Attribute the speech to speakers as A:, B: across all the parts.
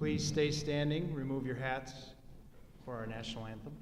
A: Please stay standing, remove your hats for our national anthem.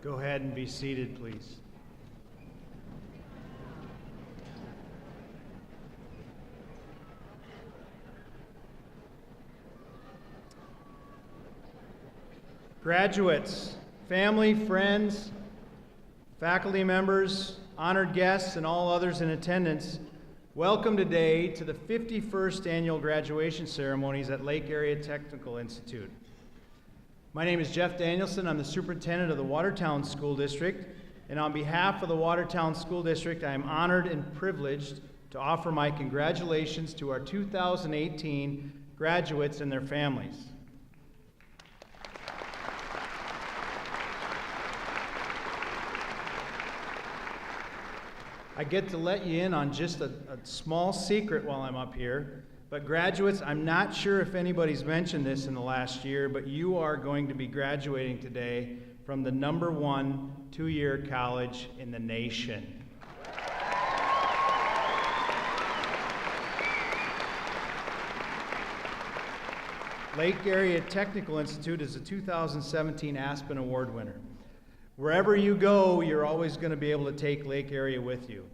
A: Go ahead and be seated, please. Graduates, family, friends, faculty members, honored guests, and all others in attendance, welcome today to the 51st Annual Graduation Ceremonies at Lake Area Technical Institute. My name is Jeff Danielson. I'm the superintendent of the Watertown School District, and on behalf of the Watertown School District, I am honored and privileged to offer my congratulations to our 2018 graduates and their families. I get to let you in on just a small secret while I'm up here. But graduates, I'm not sure if anybody's mentioned this in the last year, but you are going to be graduating today from the #1 two-year college in the nation. Lake Area Technical Institute is a 2017 Aspen Award winner. Wherever you go, you're always going to be able to take Lake Area with you.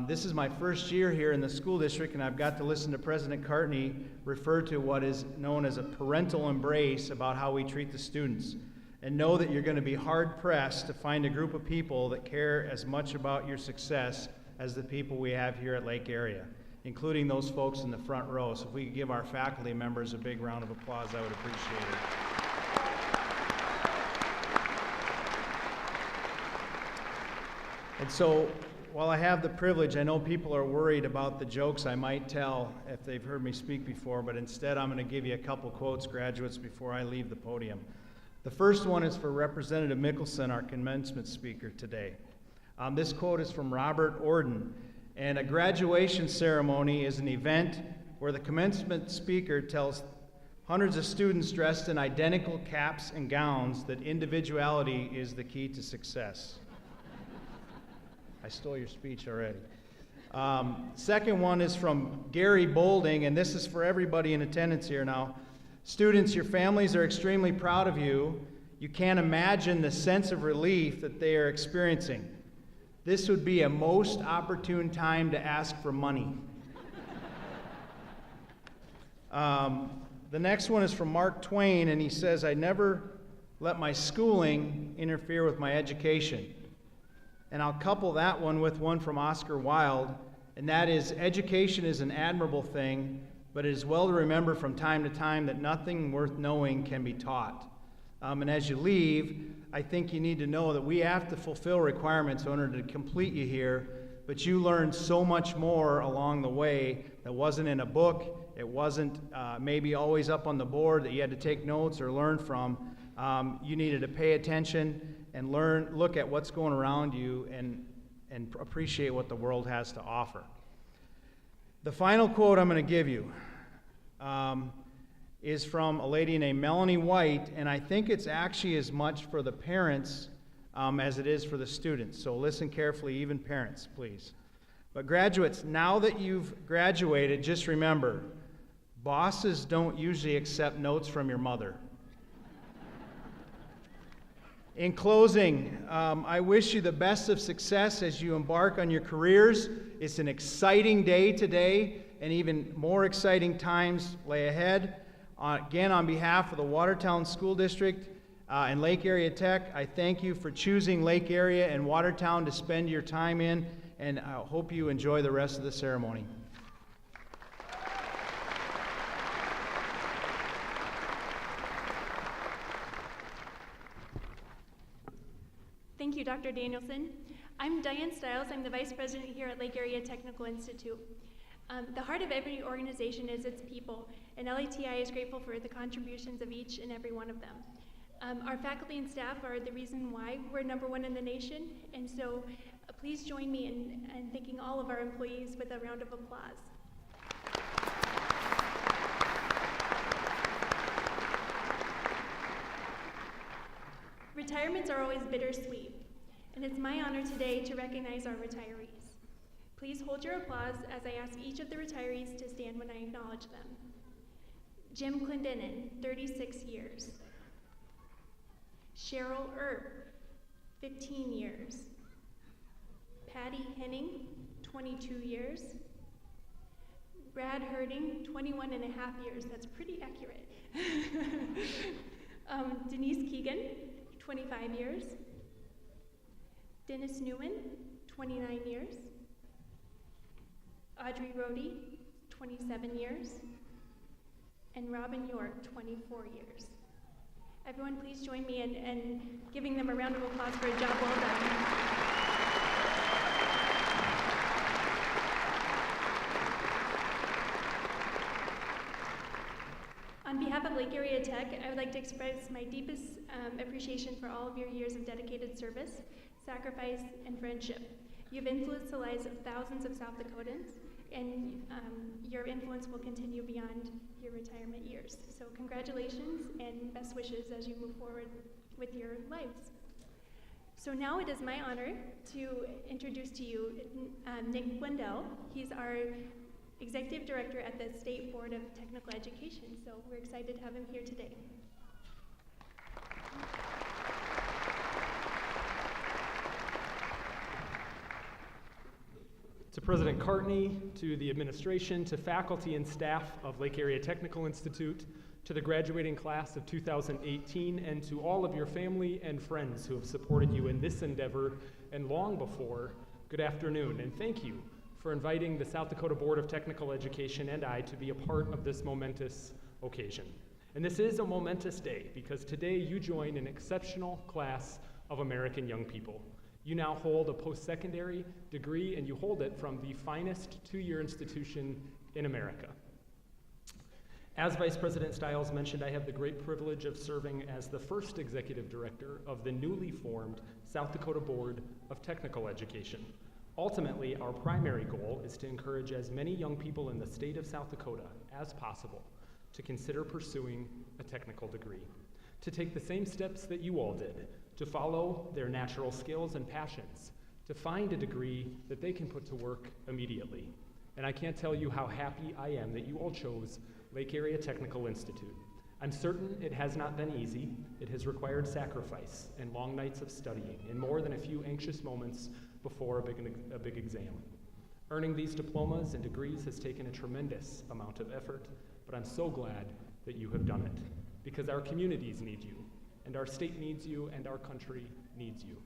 A: This is my first year here in the school district, and I've got to listen to President Cartney refer to what is known as a parental embrace about how we treat the students. And know that you're going to be hard-pressed to find a group of people that care as much about your success as the people we have here at Lake Area, including those folks in the front row. So if we could give our faculty members a big round of applause, I would appreciate it. And so, while I have the privilege, I know people are worried about the jokes I might tell if they've heard me speak before, but instead I'm going to give you a couple quotes, graduates, before I leave the podium. The first one is for Representative Mickelson, our commencement speaker today. This quote is from Robert Orden, and a graduation ceremony is an event where the commencement speaker tells hundreds of students dressed in identical caps and gowns that individuality is the key to success. I stole your speech already. Second one is from Gary Bolding, and this is for everybody in attendance here now. Students, your families are extremely proud of you. You can't imagine the sense of relief that they are experiencing. This would be a most opportune time to ask for money. The next one is from Mark Twain, and he says, I never let my schooling interfere with my education. And I'll couple that one with one from Oscar Wilde, and that is, education is an admirable thing, but it is well to remember from time to time that nothing worth knowing can be taught. And as you leave, I think you need to know that we have to fulfill requirements in order to complete you here, but you learned so much more along the way that wasn't in a book, it wasn't maybe always up on the board that you had to take notes or learn from. You needed to pay attention and look at what's going around you and appreciate what the world has to offer. The final quote I'm going to give you is from a lady named Melanie White, and I think it's actually as much for the parents as it is for the students. So listen carefully, even parents, please. But graduates, now that you've graduated, just remember, bosses don't usually accept notes from your mother. In closing, I wish you the best of success as you embark on your careers. It's an exciting day today, and even more exciting times lay ahead. Again, on behalf of the Watertown School District and Lake Area Tech, I thank you for choosing Lake Area and Watertown to spend your time in, and I hope you enjoy the rest of the ceremony.
B: Thank you, Dr. Danielson. I'm Diane Stiles. I'm the Vice President here at Lake Area Technical Institute. The heart of every organization is its people, and LATI is grateful for the contributions of each and every one of them. Our faculty and staff are the reason why we're #1 in the nation, and so please join me in thanking all of our employees with a round of applause. Retirements are always bittersweet, and it's my honor today to recognize our retirees. Please hold your applause as I ask each of the retirees to stand when I acknowledge them. Jim Clendenin, 36 years. Cheryl Earp, 15 years. Patty Henning, 22 years. Brad Herding, 21 and a half years. That's pretty accurate. Denise Keegan, 25 years. Dennis Newman, 29 years. Audrey Rohde, 27 years. And Robin York, 24 years. Everyone please join me in giving them a round of applause for a job well done. On behalf of Lake Area Tech, I would like to express my deepest appreciation for all of your years of dedicated service, sacrifice, and friendship. You've influenced the lives of thousands of South Dakotans, and your influence will continue beyond your retirement years. So congratulations and best wishes as you move forward with your lives. So now it is my honor to introduce to you Nick Blundell. He's our Executive Director at the State Board of Technical Education, so we're excited to have him here today.
C: To President Cartney, to the administration, to faculty and staff of Lake Area Technical Institute, to the graduating class of 2018, and to all of your family and friends who have supported you in this endeavor and long before, good afternoon, and thank you for inviting the South Dakota Board of Technical Education and I to be a part of this momentous occasion. And this is a momentous day because today you join an exceptional class of American young people. You now hold a post-secondary degree, and you hold it from the finest two-year institution in America. As Vice President Stiles mentioned, I have the great privilege of serving as the first executive director of the newly formed South Dakota Board of Technical Education. Ultimately, our primary goal is to encourage as many young people in the state of South Dakota as possible to consider pursuing a technical degree, to take the same steps that you all did, to follow their natural skills and passions, to find a degree that they can put to work immediately. And I can't tell you how happy I am that you all chose Lake Area Technical Institute. I'm certain it has not been easy. It has required sacrifice and long nights of studying and more than a few anxious moments before a big exam. Earning these diplomas and degrees has taken a tremendous amount of effort, but I'm so glad that you have done it because our communities need you, and our state needs you, and our country needs you.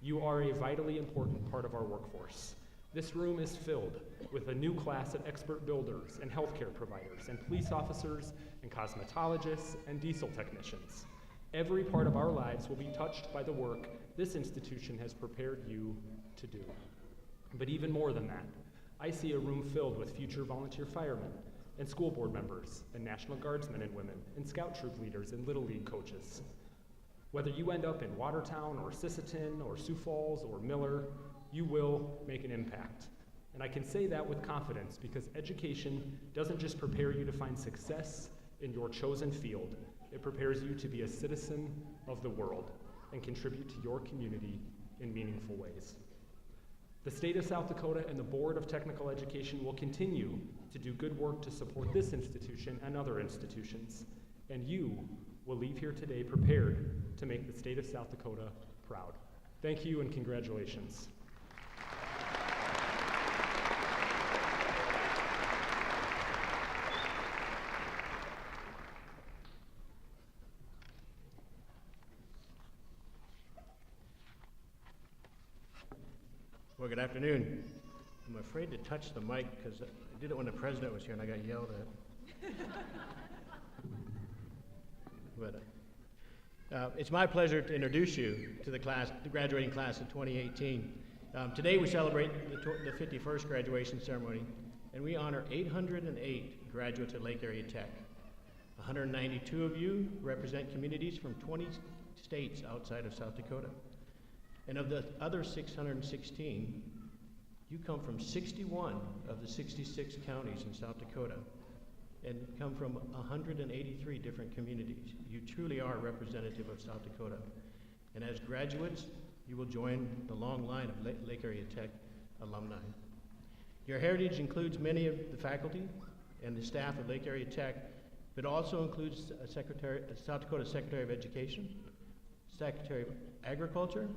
C: You are a vitally important part of our workforce. This room is filled with a new class of expert builders and healthcare providers and police officers and cosmetologists and diesel technicians. Every part of our lives will be touched by the work this institution has prepared you to do. But even more than that, I see a room filled with future volunteer firemen, and school board members, and National Guardsmen and women, and Scout troop leaders, and Little League coaches. Whether you end up in Watertown, or Sisseton, or Sioux Falls, or Miller, you will make an impact. And I can say that with confidence because education doesn't just prepare you to find success in your chosen field, it prepares you to be a citizen of the world and contribute to your community in meaningful ways. The state of South Dakota and the Board of Technical Education will continue to do good work to support this institution and other institutions, and you will leave here today prepared to make the state of South Dakota proud. Thank you and congratulations.
D: Well, good afternoon. I'm afraid to touch the mic because I did it when the president was here and I got yelled at. But it's my pleasure to introduce you to the graduating class of 2018. Today we celebrate the 51st graduation ceremony, and we honor 808 graduates at Lake Area Tech. 192 of you represent communities from 20 states outside of South Dakota. And of the other 616, you come from 61 of the 66 counties in South Dakota and come from 183 different communities. You truly are representative of South Dakota. And as graduates, you will join the long line of Lake Area Tech alumni. Your heritage includes many of the faculty and the staff of Lake Area Tech, but also includes South Dakota Secretary of Education, Secretary of Agriculture,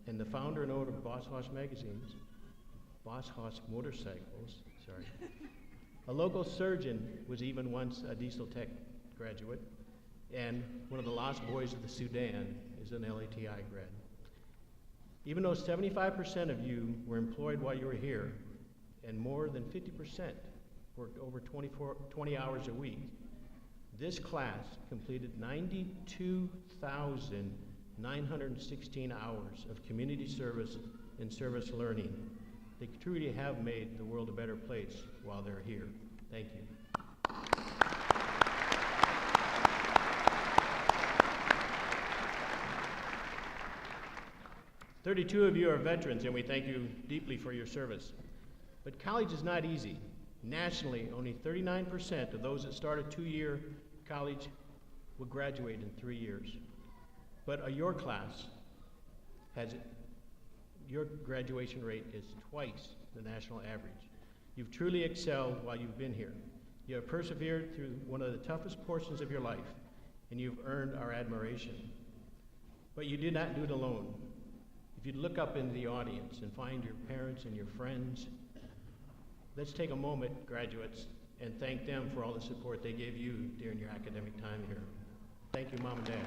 D: and the founder and owner of Boss Hoss magazines, Boss Hoss motorcycles, sorry. A local surgeon was even once a Diesel Tech graduate, and one of the lost boys of the Sudan is an LATI grad. Even though 75% of you were employed while you were here, and more than 50% worked over 20 hours a week, this class completed 92,916 hours of community service and service learning. They truly have made the world a better place while they're here. Thank you. 32 of you are veterans, and we thank you deeply for your service. But college is not easy. Nationally, only 39% of those that start a 2-year college will graduate in 3 years. But your class your graduation rate is twice the national average. You've truly excelled while you've been here. You have persevered through one of the toughest portions of your life, and you've earned our admiration. But you did not do it alone. If you'd look up into the audience and find your parents and your friends, let's take a moment, graduates, and thank them for all the support they gave you during your academic time here. Thank you, Mom and Dad.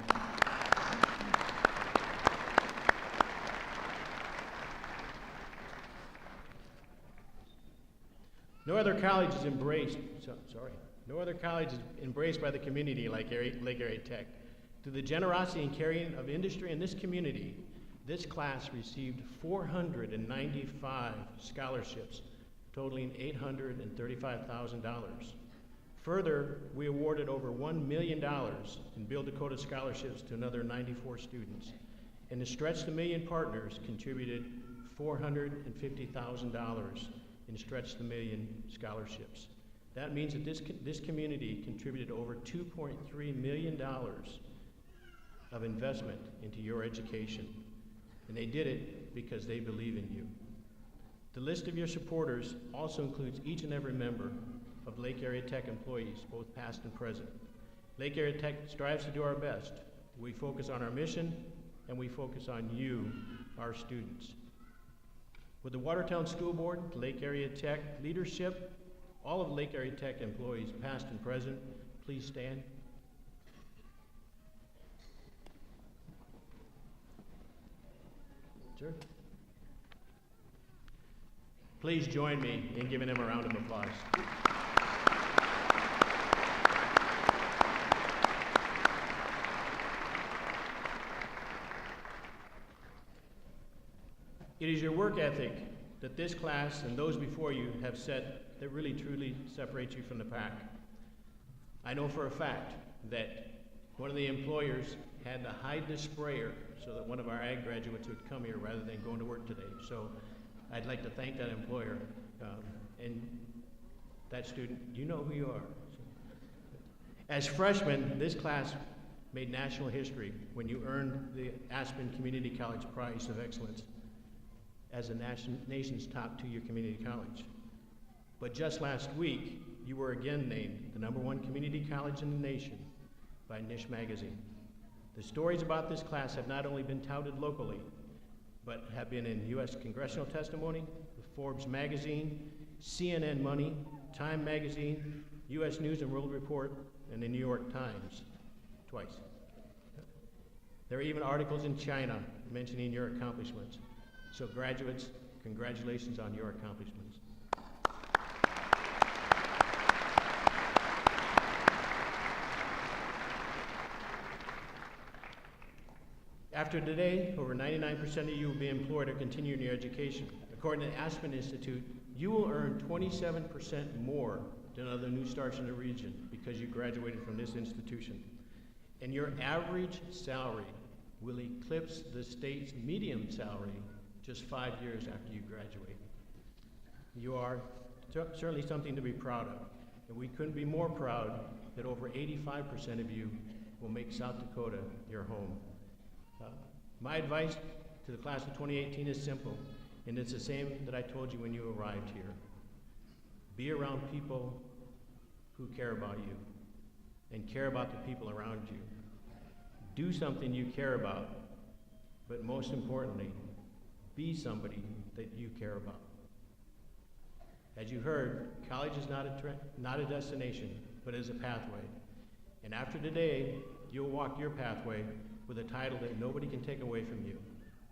D: No other college is embraced by the community like Lake Area Tech. Through the generosity and caring of industry in this community, this class received 495 scholarships, totaling $835,000. Further, we awarded over $1 million in Build Dakota scholarships to another 94 students. And the Stretch the Million partners contributed $450,000 in Stretch the Million scholarships. That means that this community contributed over $2.3 million of investment into your education. And they did it because they believe in you. The list of your supporters also includes each and every member of Lake Area Tech employees, both past and present. Lake Area Tech strives to do our best. We focus on our mission, and we focus on you, our students. With the Watertown School Board, Lake Area Tech leadership, all of Lake Area Tech employees, past and present, please stand. Sure. Please join me in giving them a round of applause. It is your work ethic that this class and those before you have set that really truly separates you from the pack. I know for a fact that one of the employers had to hide the sprayer so that one of our ag graduates would come here rather than going to work today. So I'd like to thank that employer. And that student, you know who you are. As freshmen, this class made national history when you earned the Aspen Community College Prize of Excellence as the nation's top two-year community college. But just last week, you were again named the #1 community college in the nation by Niche Magazine. The stories about this class have not only been touted locally, but have been in U.S. congressional testimony, the Forbes magazine, CNN Money, Time Magazine, U.S. News and World Report, and the New York Times, twice. There are even articles in China mentioning your accomplishments. So graduates, congratulations on your accomplishments. After today, over 99% of you will be employed or continuing your education. According to the Aspen Institute, you will earn 27% more than other new starts in the region because you graduated from this institution. And your average salary will eclipse the state's median salary just 5 years after you graduate. You are certainly something to be proud of, and we couldn't be more proud that over 85% of you will make South Dakota your home. My advice to the class of 2018 is simple, and it's the same that I told you when you arrived here. Be around people who care about you and care about the people around you. Do something you care about, but most importantly, be somebody that you care about. As you heard, college is not a destination, but is a pathway. And after today, you'll walk your pathway with a title that nobody can take away from you.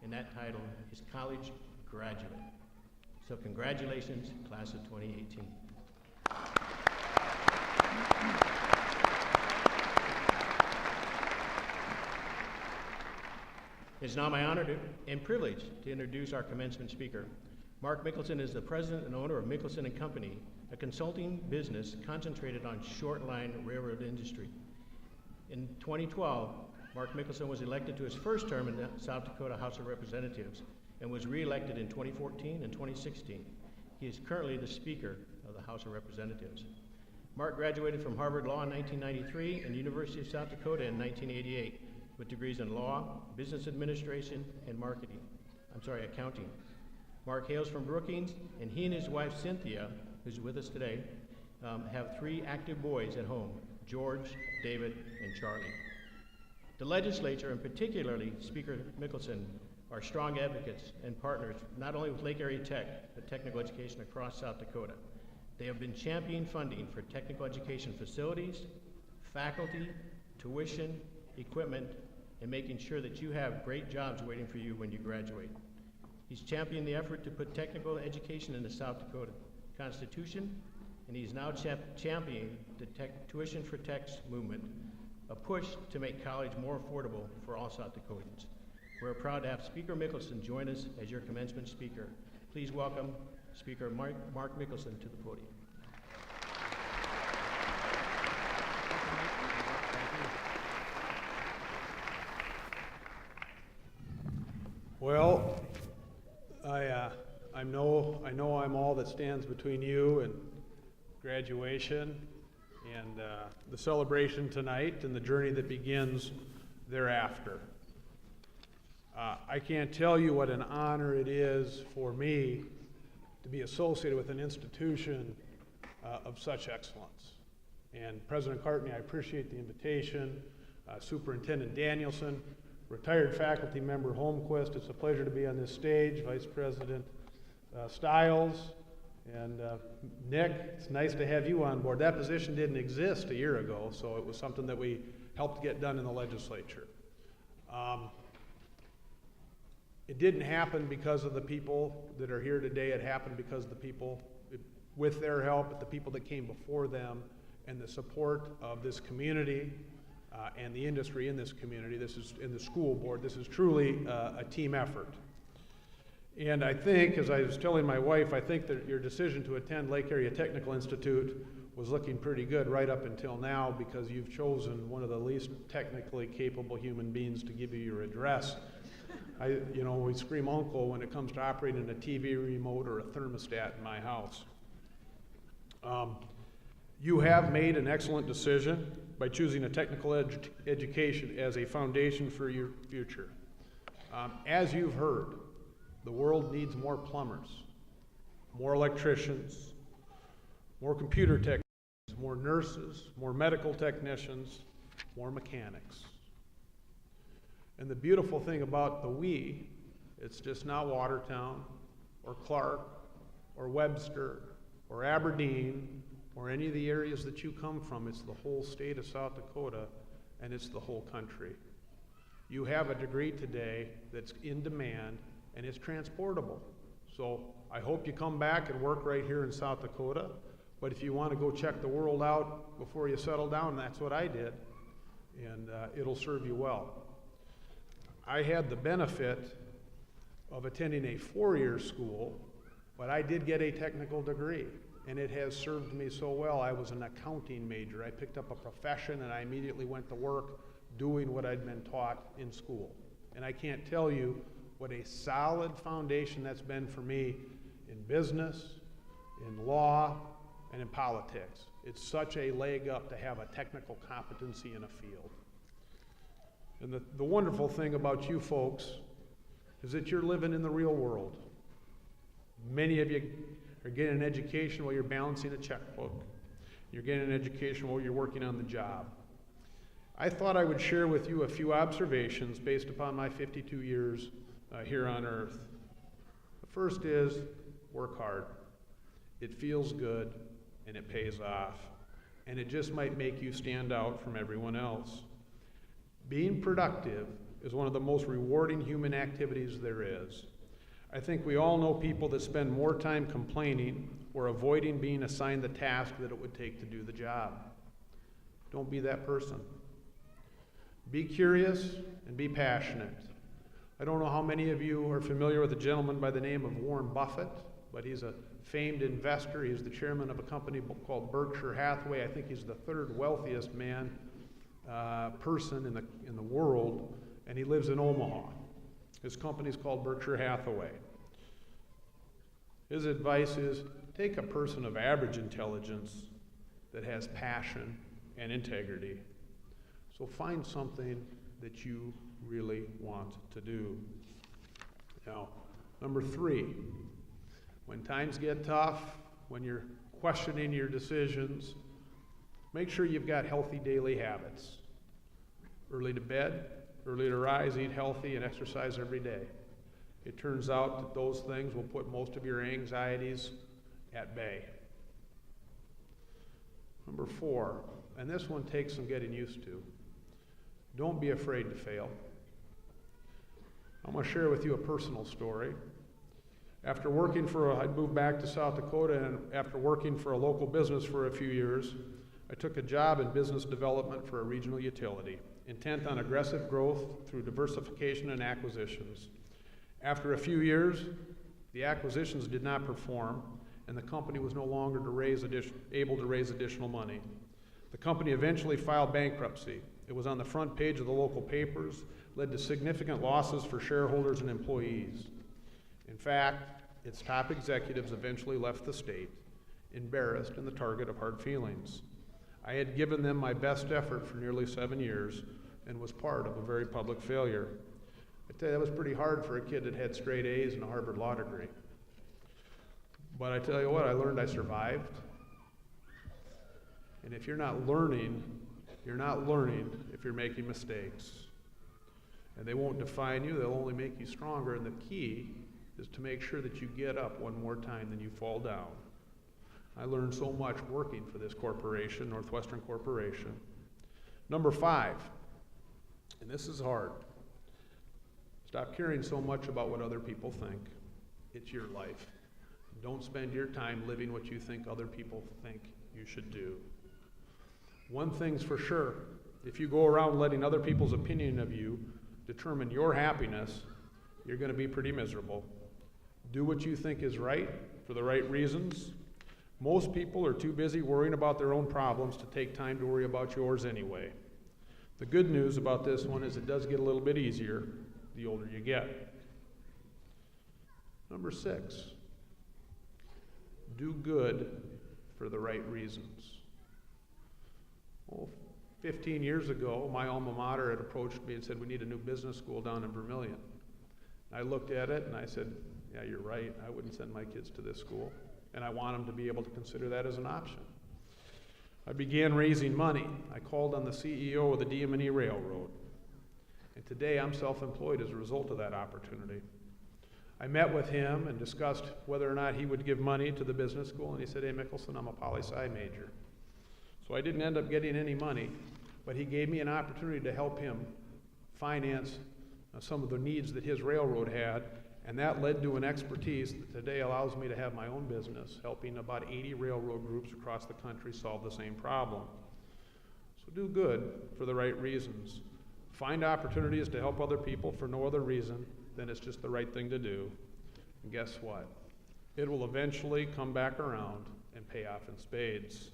D: And that title is College Graduate. So congratulations, class of 2018. It's now my honor and privilege to introduce our commencement speaker. Mark Mickelson is the president and owner of Mickelson & Company, a consulting business concentrated on short-line railroad industry. In 2012, Mark Mickelson was elected to his first term in the South Dakota House of Representatives and was re-elected in 2014 and 2016. He is currently the Speaker of the House of Representatives. Mark graduated from Harvard Law in 1993 and University of South Dakota in 1988 with degrees in law, business administration, and accounting. Mark hails from Brookings, and he and his wife Cynthia, who's with us today, have 3 active boys at home, George, David, and Charlie. The legislature, and particularly Speaker Mickelson, are strong advocates and partners, not only with Lake Area Tech, but technical education across South Dakota. They have been championing funding for technical education facilities, faculty, tuition, equipment, and making sure that you have great jobs waiting for you when you graduate. He's championed the effort to put technical education in the South Dakota Constitution, and he's now championing the Tuition for Techs movement, a push to make college more affordable for all South Dakotans. We're proud to have Speaker Mickelson join us as your commencement speaker. Please welcome Speaker Mark Mickelson to the podium.
E: Well, I know I'm all that stands between you and graduation and the celebration tonight and the journey that begins thereafter. I can't tell you what an honor it is for me to be associated with an institution of such excellence. And President Cartney, I appreciate the invitation. Superintendent Danielson, retired faculty member Holmquist, it's a pleasure to be on this stage. Vice President Stiles, and Nick, it's nice to have you on board. That position didn't exist a year ago, so it was something that we helped get done in the legislature. It didn't happen because of the people that are here today. It happened because of the people, with their help, the people that came before them, and the support of this community and the industry in this community. This is in the school board. This is truly a team effort. And I think, as I was telling my wife, I think that your decision to attend Lake Area Technical Institute was looking pretty good right up until now, because you've chosen one of the least technically capable human beings to give you your address. We scream uncle when it comes to operating a TV remote or a thermostat in my house. You have made an excellent decision by choosing a technical education as a foundation for your future. As you've heard, the world needs more plumbers, more electricians, more computer technicians, more nurses, more medical technicians, more mechanics. And the beautiful thing about the we, it's just not Watertown or Clark or Webster or Aberdeen or any of the areas that you come from. It's the whole state of South Dakota, and it's the whole country. You have a degree today that's in demand and it's transportable. So I hope you come back and work right here in South Dakota. But if you want to go check the world out before you settle down, that's what I did, and it'll serve you well. I had the benefit of attending a 4-year school, but I did get a technical degree, and it has served me so well. I was an accounting major. I picked up a profession, and I immediately went to work doing what I'd been taught in school. And I can't tell you what a solid foundation that's been for me in business, in law, and in politics. It's such a leg up to have a technical competency in a field. And the wonderful thing about you folks is that you're living in the real world. Many of you are getting an education while you're balancing a checkbook. You're getting an education while you're working on the job. I thought I would share with you a few observations based upon my 52 years here on earth. The first is work hard. It feels good and it pays off. And it just might make you stand out from everyone else. Being productive is one of the most rewarding human activities there is. I think we all know people that spend more time complaining or avoiding being assigned the task that it would take to do the job. Don't be that person. Be curious and be passionate. I don't know how many of you are familiar with a gentleman by the name of Warren Buffett, but he's a famed investor. He's the chairman of a company called Berkshire Hathaway. I think he's the third wealthiest person in the world, and he lives in Omaha. His company's called Berkshire Hathaway. His advice is take a person of average intelligence that has passion and integrity. So find something that you really want to do. Now, number 3, when times get tough, when you're questioning your decisions, make sure you've got healthy daily habits. Early to bed, early to rise, eat healthy, and exercise every day. It turns out that those things will put most of your anxieties at bay. Number 4, and this one takes some getting used to. Don't be afraid to fail. I'm going to share with you a personal story. After working I moved back to South Dakota, and after working for a local business for a few years, I took a job in business development for a regional utility, intent on aggressive growth through diversification and acquisitions. After a few years, the acquisitions did not perform, and the company was no longer able to raise additional money. The company eventually filed bankruptcy. It was on the front page of the local papers, led to significant losses for shareholders and employees. In fact, its top executives eventually left the state, embarrassed and the target of hard feelings. I had given them my best effort for nearly 7 years and was part of a very public failure. I tell you, that was pretty hard for a kid that had straight A's and a Harvard Law degree. But I tell you what, I learned I survived. And if you're not learning if you're making mistakes. And they won't define you, they'll only make you stronger. And the key is to make sure that you get up one more time than you fall down. I learned so much working for this corporation, Northwestern Corporation. Number 5, and this is hard. Stop caring so much about what other people think. It's your life. Don't spend your time living what you think other people think you should do. One thing's for sure, if you go around letting other people's opinion of you determine your happiness, you're going to be pretty miserable. Do what you think is right for the right reasons. Most people are too busy worrying about their own problems to take time to worry about yours anyway. The good news about this one is it does get a little bit easier the older you get. Number 6, do good for the right reasons. Well, 15 years ago, my alma mater had approached me and said, we need a new business school down in Vermillion. I looked at it and I said, yeah, you're right. I wouldn't send my kids to this school. And I want them to be able to consider that as an option. I began raising money. I called on the CEO of the DM&E Railroad. And today I'm self-employed as a result of that opportunity. I met with him and discussed whether or not he would give money to the business school. And he said, hey, Mickelson, I'm a poli-sci major. So I didn't end up getting any money, but he gave me an opportunity to help him finance some of the needs that his railroad had. And that led to an expertise that today allows me to have my own business, helping about 80 railroad groups across the country solve the same problem. So do good for the right reasons. Find opportunities to help other people for no other reason than it's just the right thing to do. And guess what? It will eventually come back around and pay off in spades.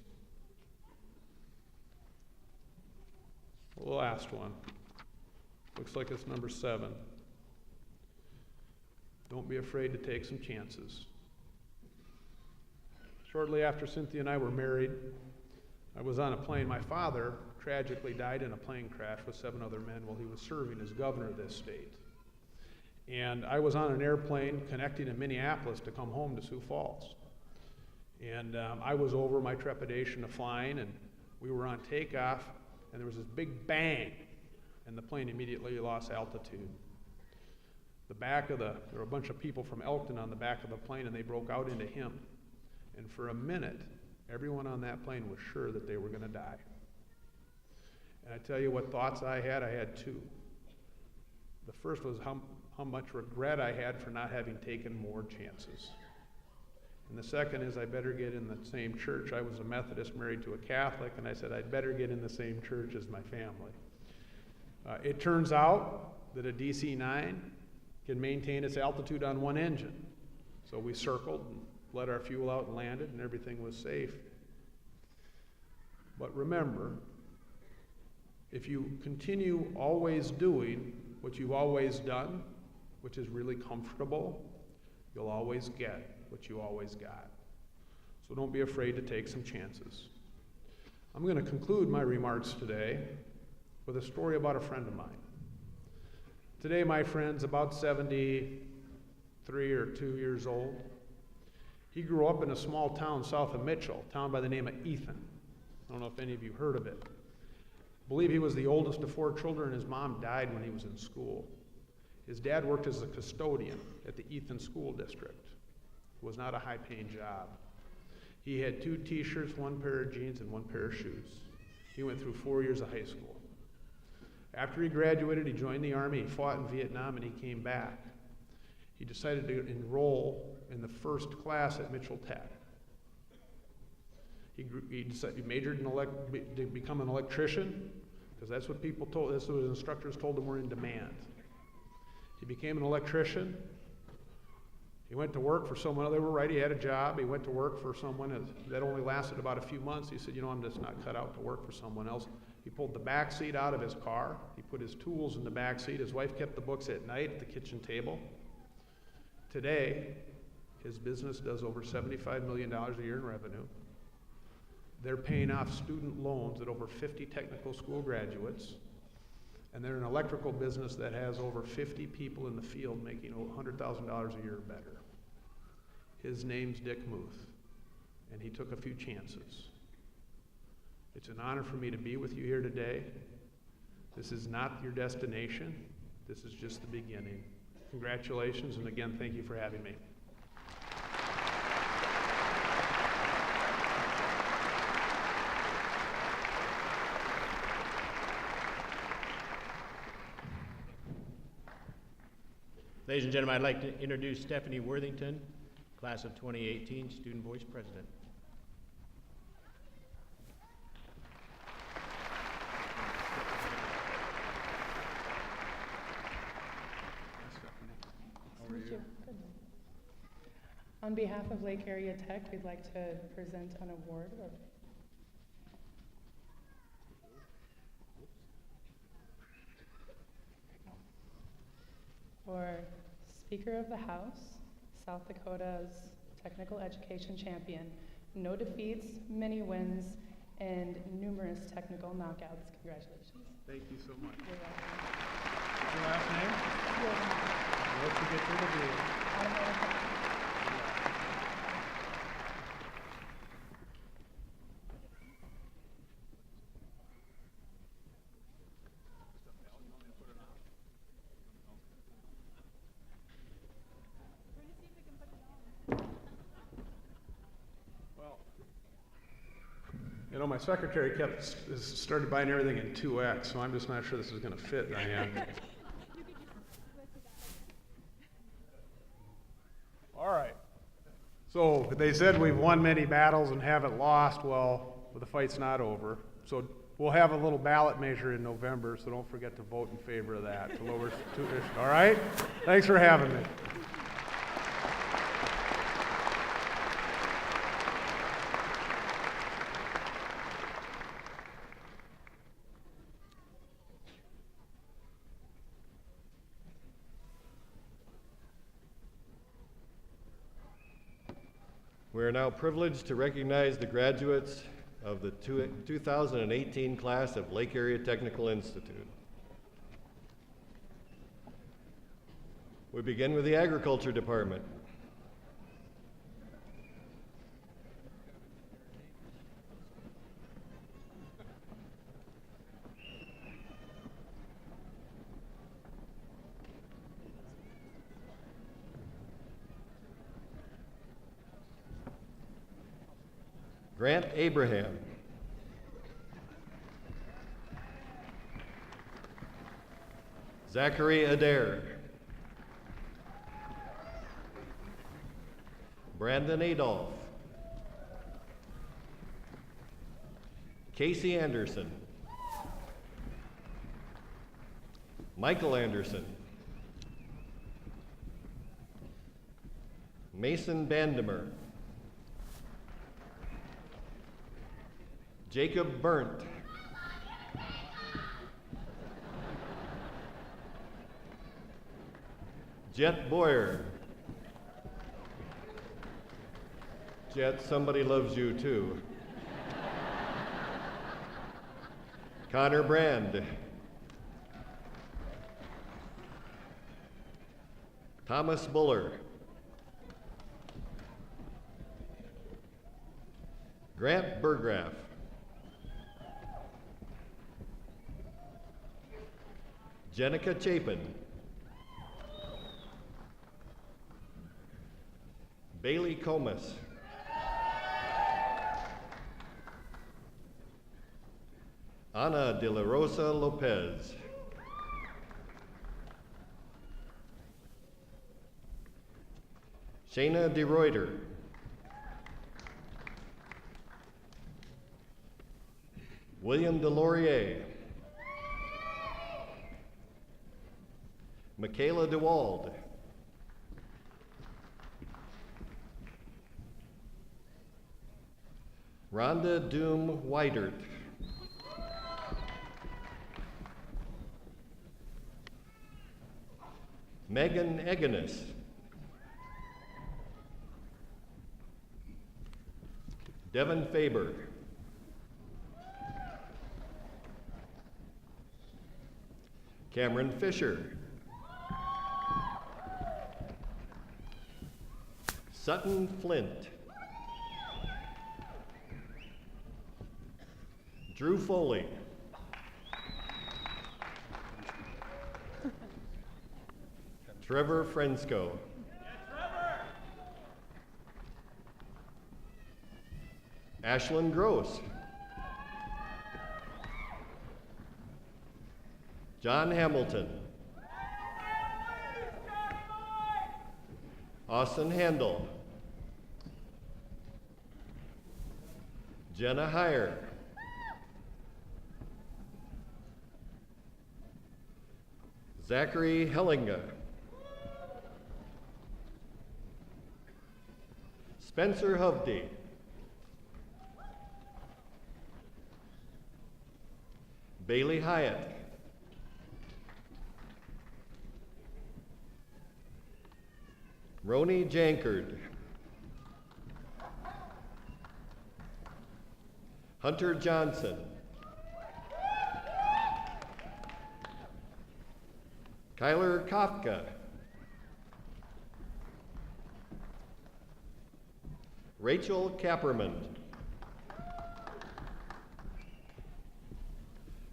E: The last one. Looks like it's number 7. Don't be afraid to take some chances. Shortly after Cynthia and I were married, I was on a plane. My father tragically died in a plane crash with 7 other men while he was serving as governor of this state. And I was on an airplane connecting in Minneapolis to come home to Sioux Falls. And I was over my trepidation of flying, and we were on takeoff, and there was this big bang, and the plane immediately lost altitude. There were a bunch of people from Elkton on the back of the plane, and they broke out into hymn. And for a minute, everyone on that plane was sure that they were going to die. And I tell you what thoughts I had 2. The first was how much regret I had for not having taken more chances. And the second is I better get in the same church. I was a Methodist married to a Catholic, and I said I'd better get in the same church as my family. It turns out that a DC-9 can maintain its altitude on one engine. So we circled and let our fuel out and landed, and everything was safe. But remember, if you continue always doing what you've always done, which is really comfortable, you'll always get what you always got. So don't be afraid to take some chances. I'm going to conclude my remarks today with a story about a friend of mine. Today, my friend's about 73 or 2 years old. He grew up in a small town south of Mitchell, a town by the name of Ethan. I don't know if any of you heard of it. I believe he was the oldest of 4 children, and his mom died when he was in school. His dad worked as a custodian at the Ethan School District. It was not a high-paying job. He had 2 t-shirts, 1 pair of jeans, and 1 pair of shoes. He went through 4 years of high school. After he graduated, he joined the Army, he fought in Vietnam, and he came back. He decided to enroll in the first class at Mitchell Tech. He majored to become an electrician, because that's what that's what his instructors told him were in demand. He became an electrician. He went to work for someone. They were right, he had a job. He went to work for someone that only lasted about a few months. He said, I'm just not cut out to work for someone else. He pulled the back seat out of his car. He put his tools in the back seat. His wife kept the books at night at the kitchen table. Today, his business does over $75 million a year in revenue. They're paying off student loans at over 50 technical school graduates. And they're an electrical business that has over 50 people in the field making $100,000 a year or better. His name's Dick Muth, and he took a few chances. It's an honor for me to be with you here today. This is not your destination. This is just the beginning. Congratulations, and again, thank you for having me.
D: Ladies and gentlemen, I'd like to introduce Stephanie Worthington, class of 2018, Student Voice President.
F: On behalf of Lake Area Tech, we'd like to present an award for Speaker of the House, South Dakota's Technical Education Champion. No defeats, many wins, and numerous technical knockouts. Congratulations.
E: Thank you so much.
F: You're welcome.
E: Your last name? I'll let you get through the deal. You know, my secretary started buying everything in 2X, so I'm just not sure this is going to fit, Diane. All right. So they said we've won many battles and haven't lost. Well, the fight's not over. So we'll have a little ballot measure in November, so don't forget to vote in favor of that to lower tuition. All right? Thanks for having me.
G: We are now privileged to recognize the graduates of the 2018 class of Lake Area Technical Institute. We begin with the Agriculture Department. Grant Abraham. Zachary Adair. Brandon Adolph. Casey Anderson. Michael Anderson. Mason Bandemer. Jacob Burnt. Jet Boyer. Jet, somebody loves you too. Connor Brand. Thomas Buller. Grant Burgraff. Jenica Chapin. Bailey Comas. Ana de la Rosa Lopez. Shayna DeReuter. William Delorier. Michaela DeWald. Rhonda Doom Weidert. Megan Eganis. Devin Faber. Cameron Fisher. Sutton Flint. Drew Foley. Trevor Frensko. Ashlyn Gross. John Hamilton. Austin Handel. Jenna Heyer. Zachary Hellinga. Spencer Hovde. Bailey Hyatt. Roni Jankard. Hunter Johnson. Kyler Kafka. Rachel Kapperman.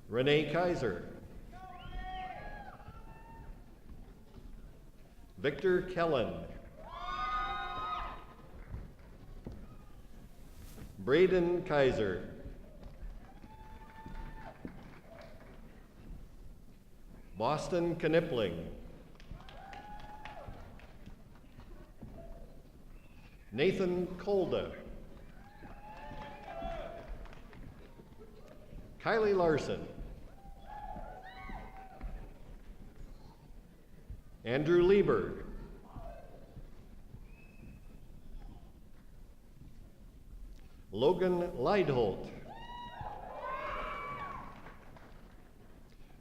G: Renee Kaiser. Victor Kellen. Braden Kaiser. Boston Knipling. Nathan Kolda. Kylie Larson. Andrew Lieber. Logan Leidholt.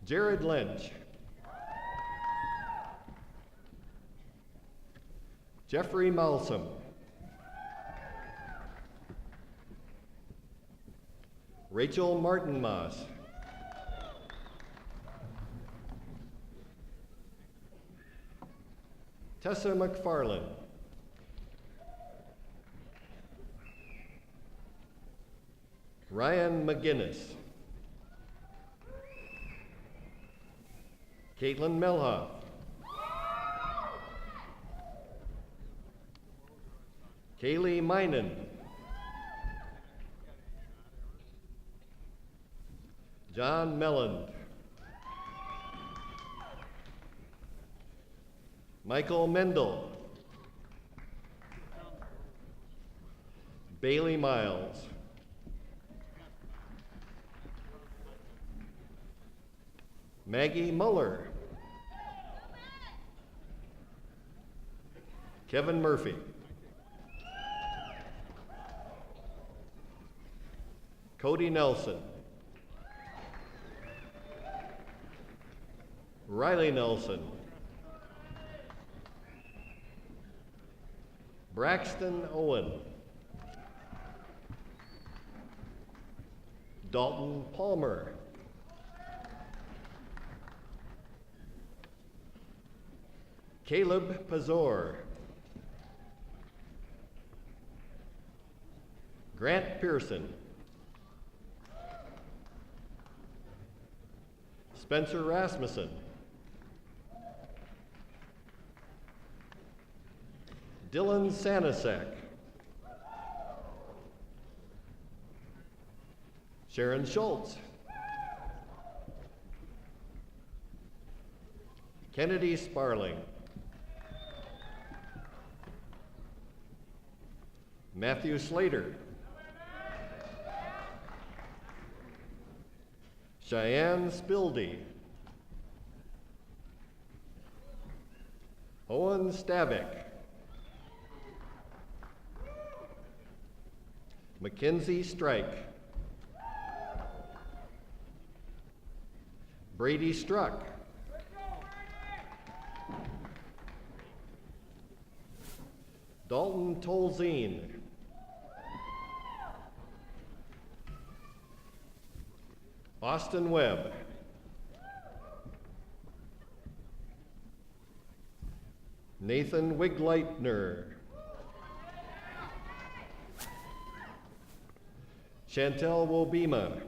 G: Jared Lynch. Jeffrey Malsum. Rachel Martinmas. Tessa McFarland. Ryan McGinnis. Caitlin Melhoff. Kaylee Minen. John Melland. Michael Mendel. Bailey Miles. Maggie Muller. Kevin Murphy. Cody Nelson. Riley Nelson. Braxton Owen. Dalton Palmer. Caleb Pazor. Grant Pearson. Spencer Rasmussen. Dylan Sanasek. Sharon Schultz. Kennedy Sparling. Matthew Slater. Cheyenne Spildy. Owen Stavik. Mackenzie Strike. Brady Struck. Dalton Tolzien. Austin Webb. Nathan Wigleitner. Chantel Wobima.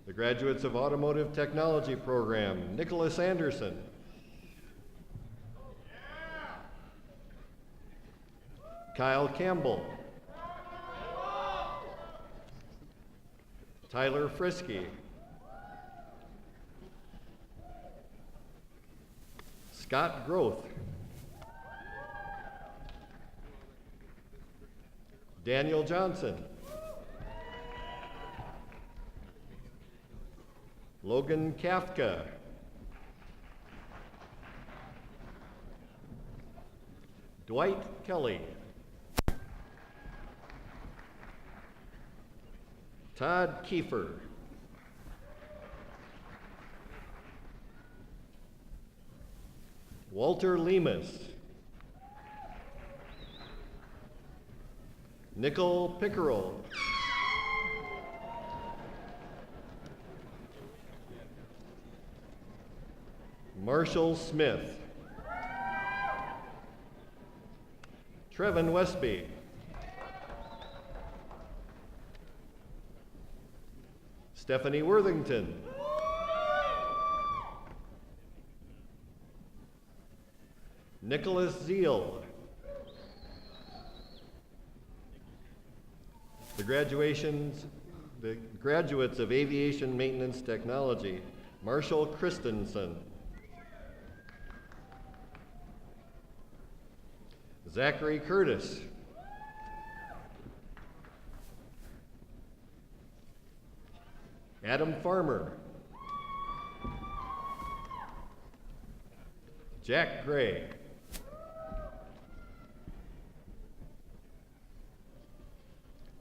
G: The graduates of Automotive Technology Program, Nicholas Anderson. Kyle Campbell. Tyler Frisky. Scott Groth. Daniel Johnson. Logan Kafka. Dwight Kelly. Todd Kiefer. Walter Lemus. Nicole Pickerel. Marshall Smith. Trevin Westby. Stephanie Worthington. Nicholas Zeal. The graduates of Aviation Maintenance Technology, Marshall Christensen. Zachary Curtis. Adam Farmer. Jack Gray.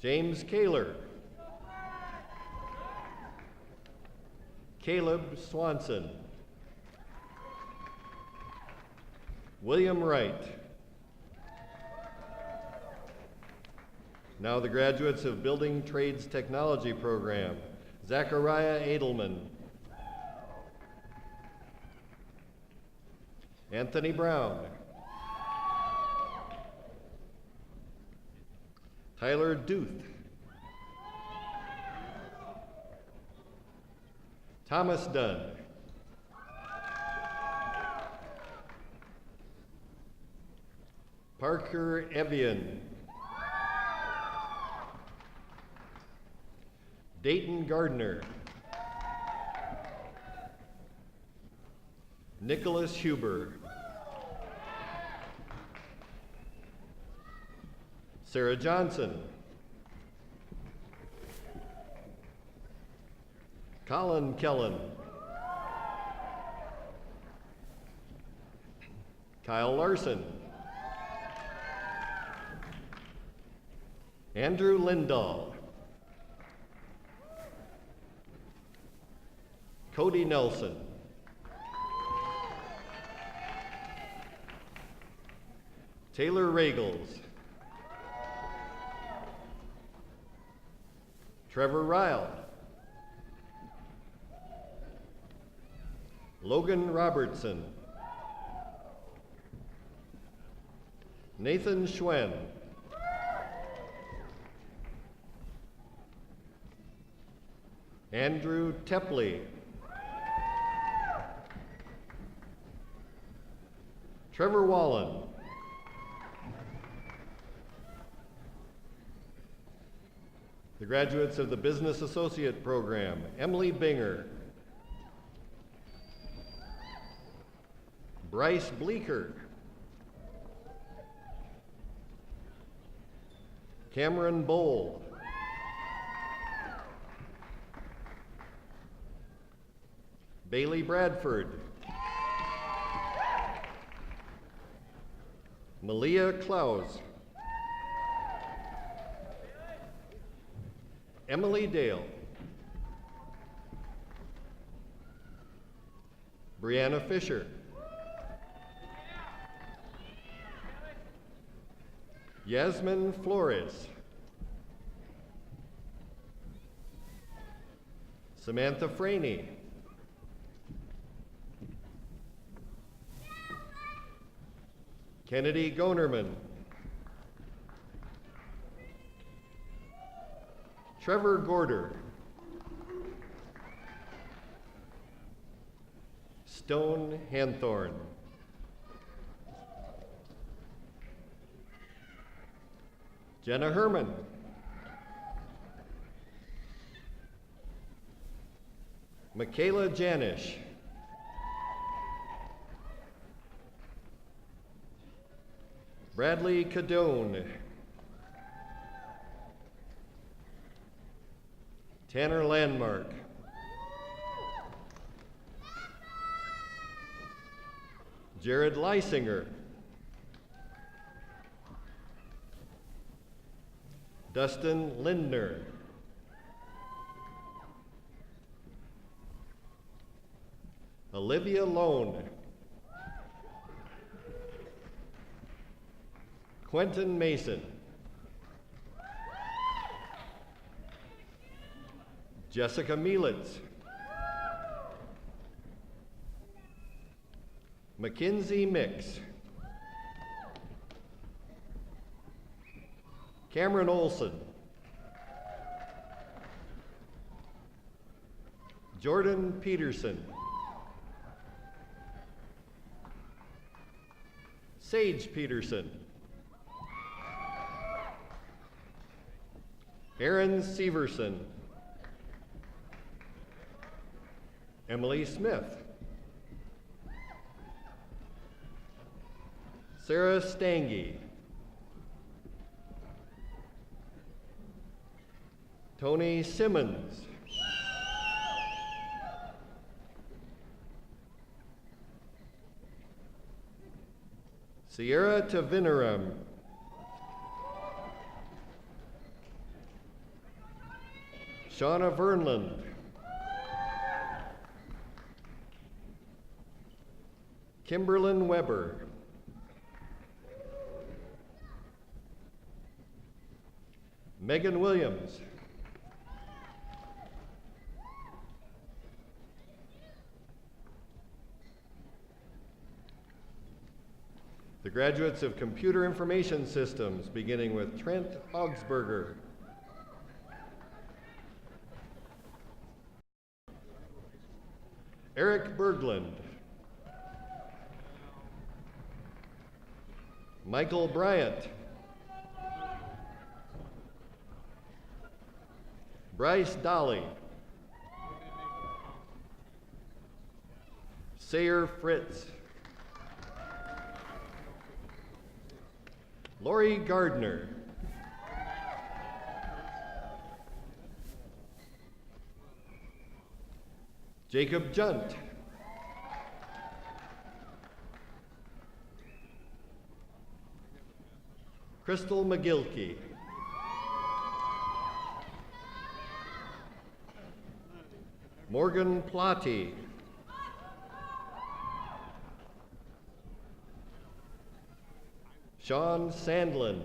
G: James Kaler. Caleb Swanson. William Wright. Now the graduates of Building Trades Technology Program, Zachariah Edelman. Anthony Brown. Tyler Duth. Thomas Dunn. Parker Evian. Dayton Gardner. Nicholas Huber. Sarah Johnson. Colin Kellen. Kyle Larson. Andrew Lindahl. Cody Nelson. Taylor Regals. Trevor Ryle. Logan Robertson. Nathan Schwen. Andrew Tepley. Trevor Wallen. The graduates of the Business Associate Program, Emily Binger. Bryce Bleeker. Cameron Bowl. Bailey Bradford. Malia Klaus. Emily Dale. Brianna Fisher. Yasmin Flores. Samantha Franey. Kennedy Gonerman. Trevor Gorder. Stone Hanthorn. Jenna Herman. Michaela Janish. Bradley Cadone. Tanner Landmark. Jared Leisinger. Dustin Lindner. Olivia Lone. Quentin Mason. Jessica Mielitz. Mackenzie Mix. Cameron Olson. Jordan Peterson. Sage Peterson. Aaron Severson. Emily Smith. Sarah Stange. Tony Simmons. Sierra Tavinaram. Shauna Vernland. Kimberlyn Weber. Megan Williams. The graduates of Computer Information Systems, beginning with Trent Augsburger. Eric Berglund. Michael Bryant. Bryce Dolly. Sayer Fritz. Lori Gardner. Jacob Junt. Crystal McGilkey. Morgan Plotty. Sean Sandlin.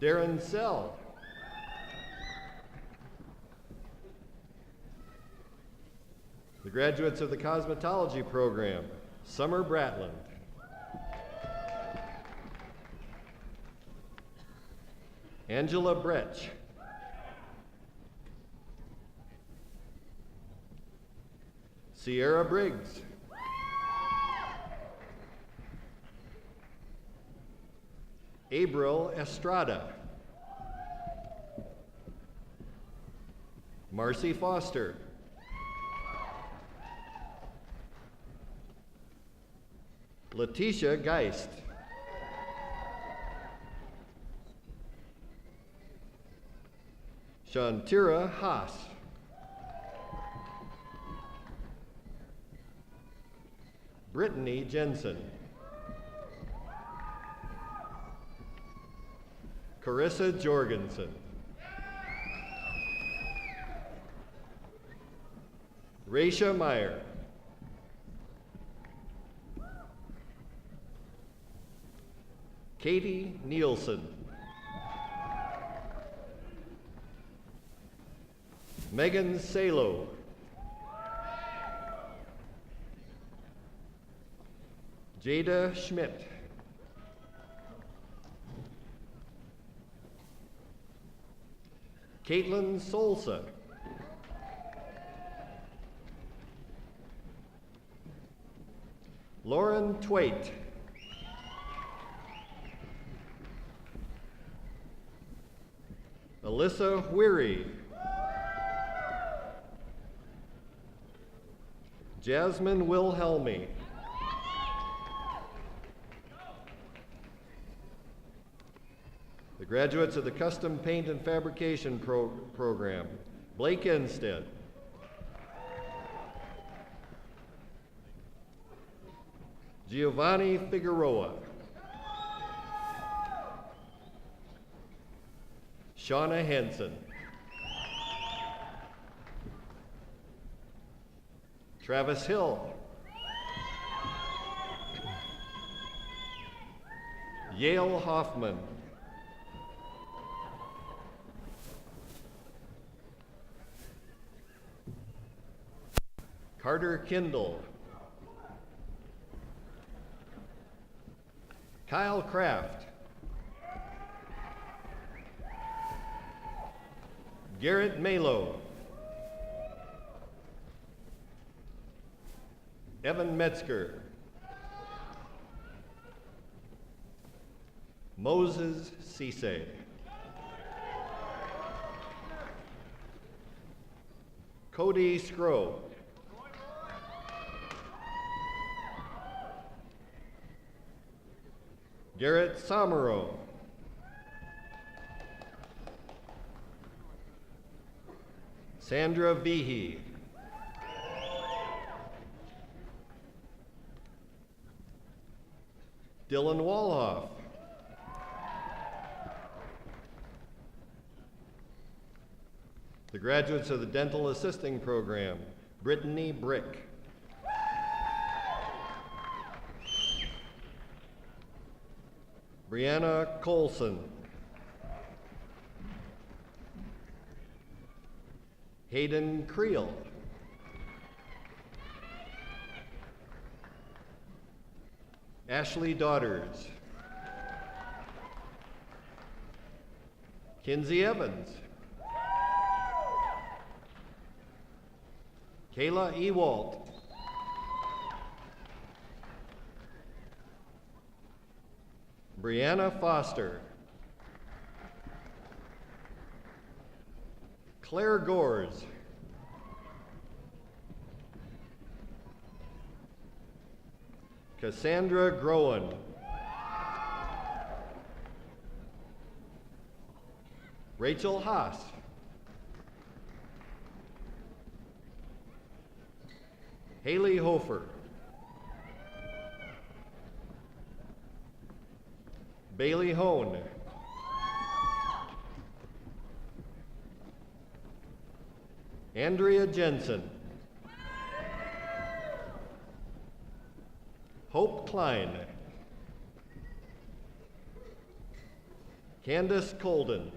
G: Darren Sell. The graduates of the cosmetology program, Summer Bratland. Angela Bretsch. Sierra Briggs. Abril Estrada. Marcy Foster. Letitia Geist. Shantira Haas. Brittany Jensen. Carissa Jorgensen. Raisha Meyer. Katie Nielsen. Megan Salo. Jada Schmidt. Caitlin Solsa. Lauren Twait. Alyssa Weary. Jasmine Wilhelmy. The graduates of the Custom Paint and Fabrication program, Blake Enstead. Giovanni Figueroa. Shauna Henson. Travis Hill. Yale Hoffman. Carter Kindle. Kyle Kraft. Garrett Malo. Evan Metzger. Moses Cisse. Cody Scrow. Garrett Somero. Sandra Vihi. Dylan Walhoff. The graduates of the Dental Assisting Program, Brittany Brick. Brianna Colson. Hayden Creel. Ashley Daughters. Kinsey Evans. Kayla Ewalt. Brianna Foster. Claire Gores. Cassandra Groen. Rachel Haas. Haley Hofer. Bailey Hone. Andrea Jensen. Hope Klein. Candace Colden.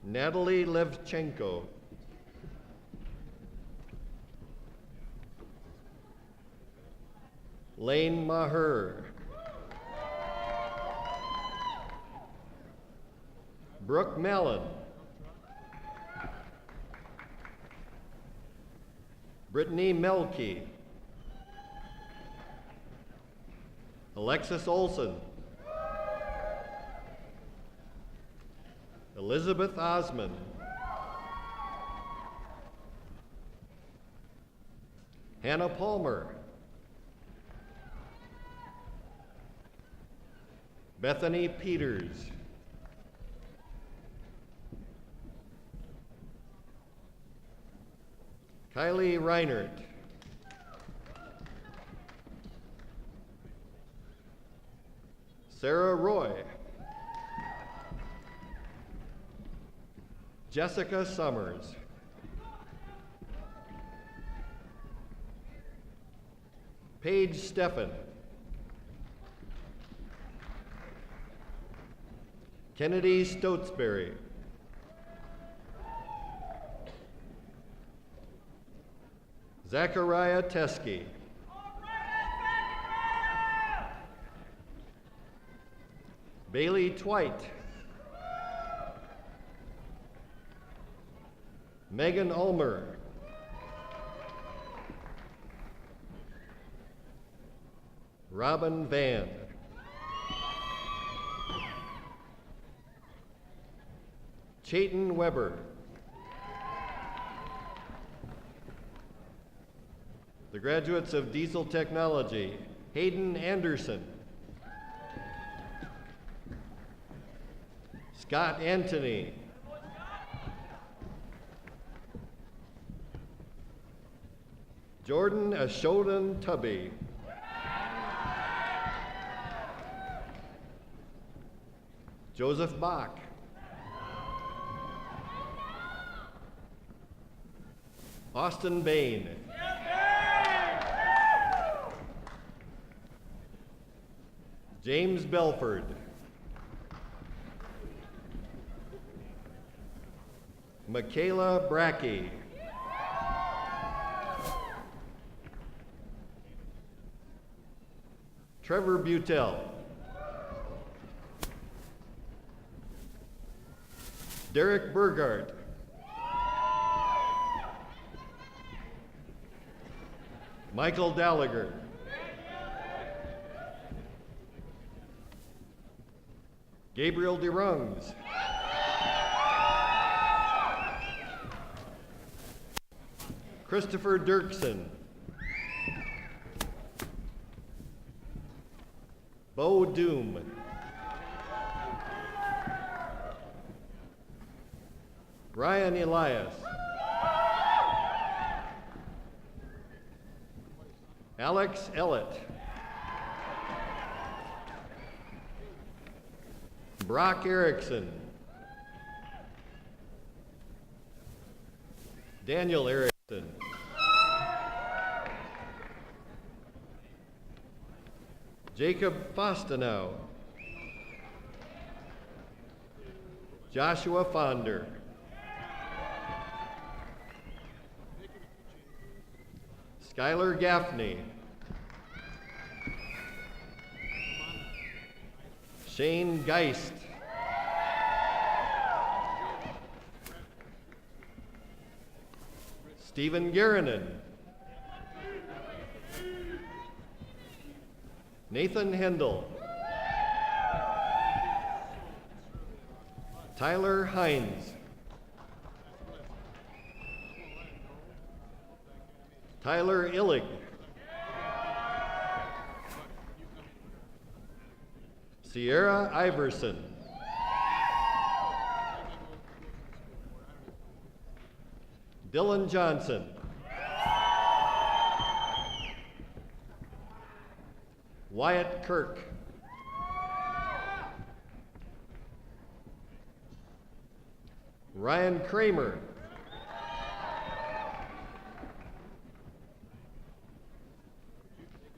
G: Natalie Levchenko. Lane Maher. Brooke Mallon. Brittany Melke. Alexis Olson. Elizabeth Osman. Hannah Palmer. Bethany Peters. Kylie Reinert. Sarah Roy. Jessica Summers. Paige Steffen. Kennedy Stotesbury. Zachariah Teskey. Bailey Twite. Megan Ulmer. Robin Van. Chayton Weber. The graduates of Diesel Technology, Hayden Anderson. Scott Anthony. Jordan Ashodan Tubby. Joseph Bach. Austin Bain. James Belford. Michaela Brackey. Trevor Butel. Derek Burgart. Michael Gallagher. Gabriel DeRungs. Christopher Dirksen. Bo Doom. Ryan Elias. Alex Ellett. Brock Erickson. Daniel Erickson. Jacob Fostenau. Joshua Fonder. Skylar Gaffney. Shane Geist. Stephen Garanon. Nathan Hendel. Tyler Hines. Tyler Illig. Sierra Iverson. Dylan Johnson. Wyatt Kirk. Ryan Kramer.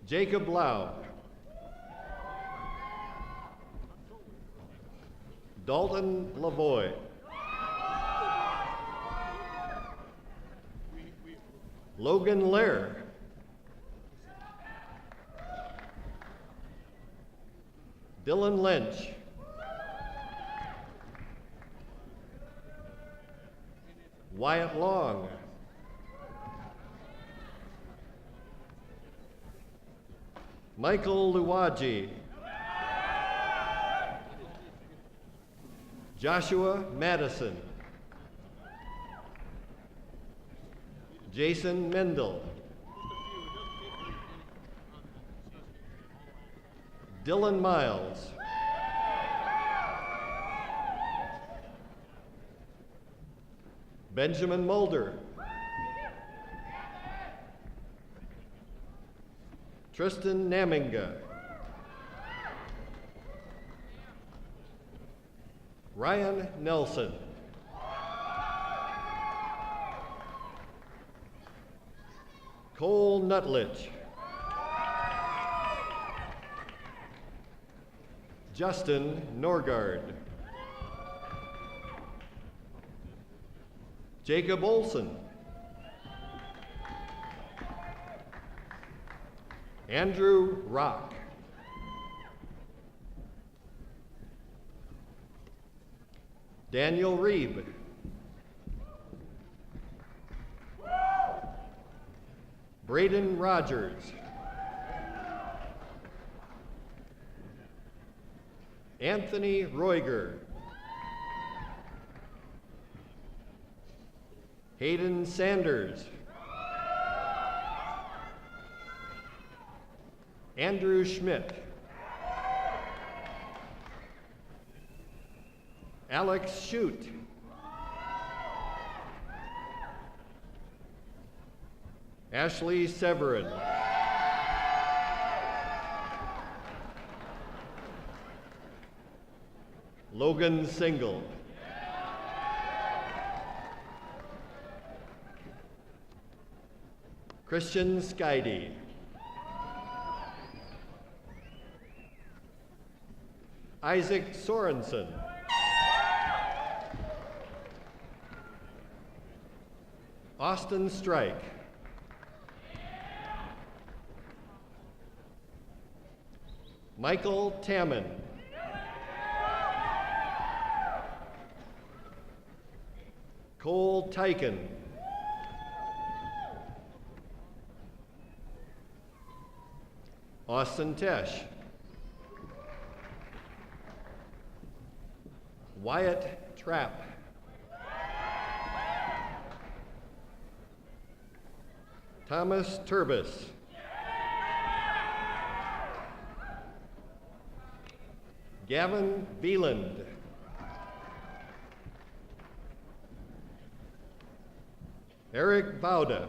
G: Jacob Lau. Dalton Lavoie. Logan Lair. Dylan Lynch. Wyatt Long. Michael Luwaji. Joshua Madison. Jason Mendel. Dylan Miles. Benjamin Mulder. Tristan Naminga. Ryan Nelson. Cole Nutledge. Justin Norgard. Jacob Olson. Andrew Rock. Daniel Reeb. Braden Rogers. Anthony Roiger. Hayden Sanders. Andrew Schmidt. Alex Shute. Ashley Severin. Logan Single. Christian Skydie. Isaac Sorensen. Austin Strike. Michael Tamman. Cole Tyken. Austin Tesh. Wyatt Trapp. Thomas Turbis. Gavin Beeland. Eric Bauda.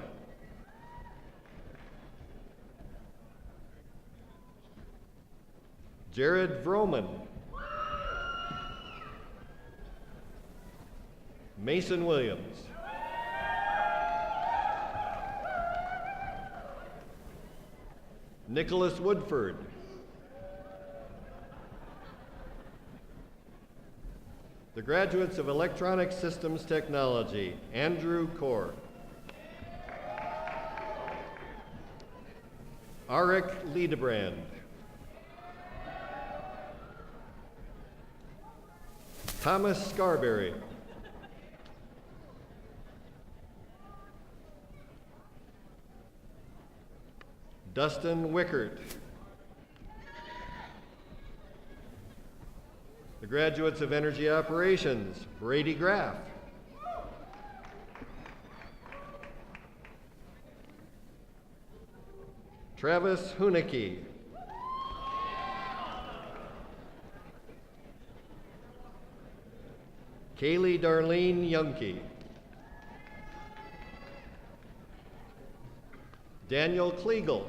G: Jared Vroman. Mason Williams. Nicholas Woodford. The graduates of Electronic Systems Technology, Andrew Kaur. Arik Liedebrand. Thomas Scarberry. Dustin Wickert. The graduates of Energy Operations, Brady Graff. Travis Hunicke. Kaylee Darlene Youngke. Daniel Kliegel.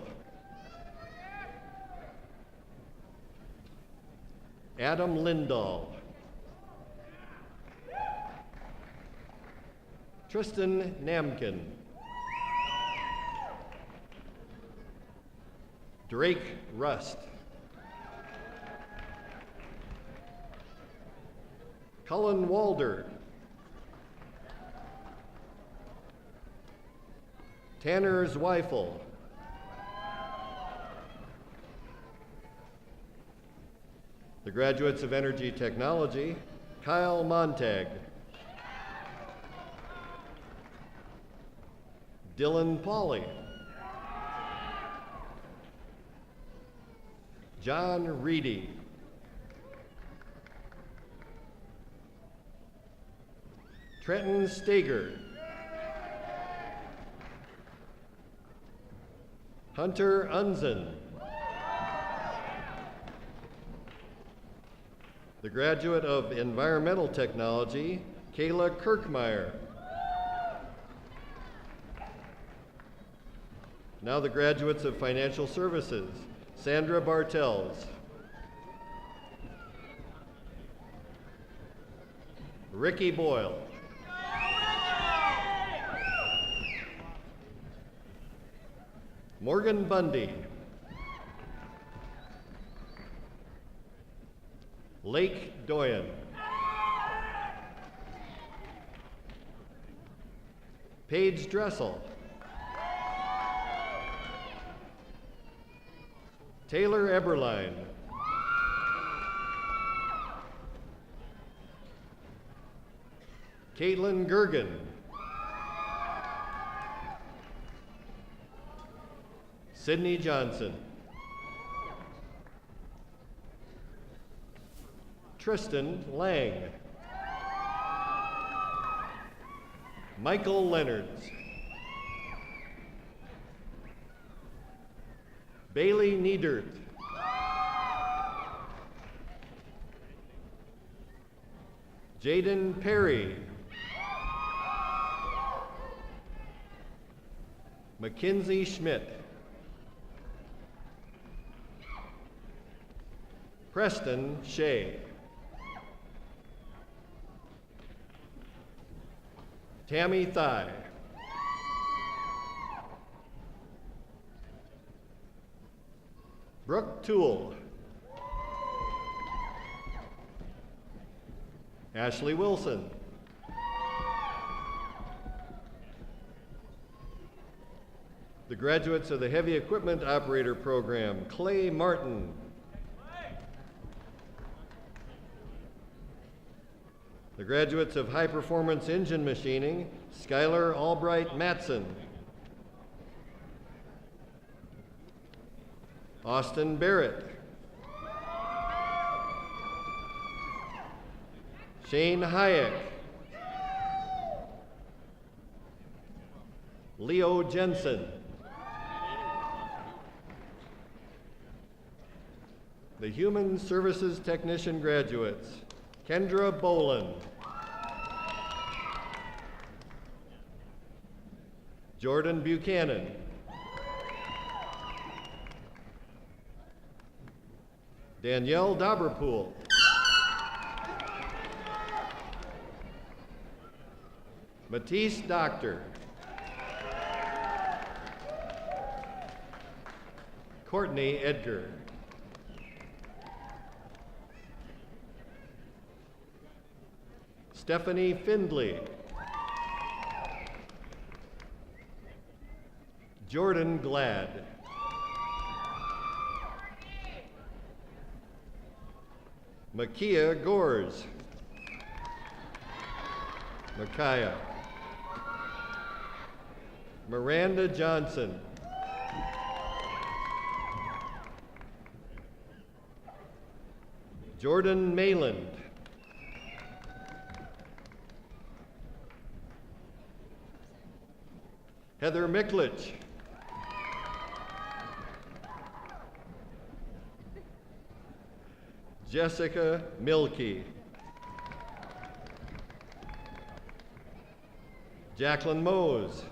G: Adam Lindahl. Tristan Namkin. Drake Rust. Cullen Walder. Tanner Zweifel. The graduates of Energy Technology, Kyle Montag. Dylan Pauley. John Reedy. Trenton Stager. Hunter Unzen. The graduate of Environmental Technology, Kayla Kirkmeyer. Now the graduates of Financial Services, Sandra Bartels. Ricky Boyle. Morgan Bundy. Lake Doyen. Paige Dressel. Taylor Eberline. Caitlin Gergen. Sydney Johnson. Tristan Lang. Michael Leonards. Bailey Niedert. Jaden Perry. Mackenzie Schmidt. Preston Shea. Tammy Thigh. Brooke Toole. Ashley Wilson. The graduates of the Heavy Equipment Operator Program, Clay Martin. The graduates of High Performance Engine Machining, Skylar Albright Matson. Austin Barrett. Shane Hayek. Leo Jensen. The Human Services Technician graduates, Kendra Boland. Jordan Buchanan. Danielle Dauberpool. Matisse Doctor. Courtney Edgar. Stephanie Findley. Jordan Glad. Makia Gores. Micaiah. Miranda Johnson. Jordan Mayland. Heather Miklich. Jessica Milkey. Jacqueline Mose.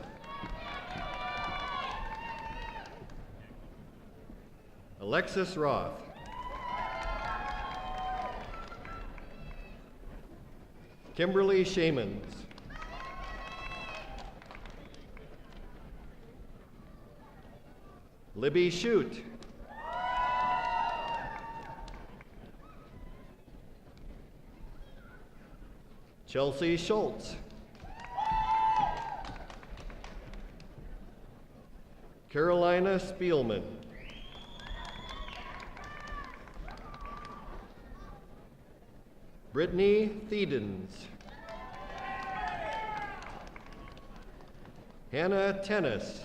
G: Alexis Roth. Kimberly Shamans. Libby Shute. Chelsea Schultz. Carolina Spielman. Brittany Thiedens. Hannah Tennis.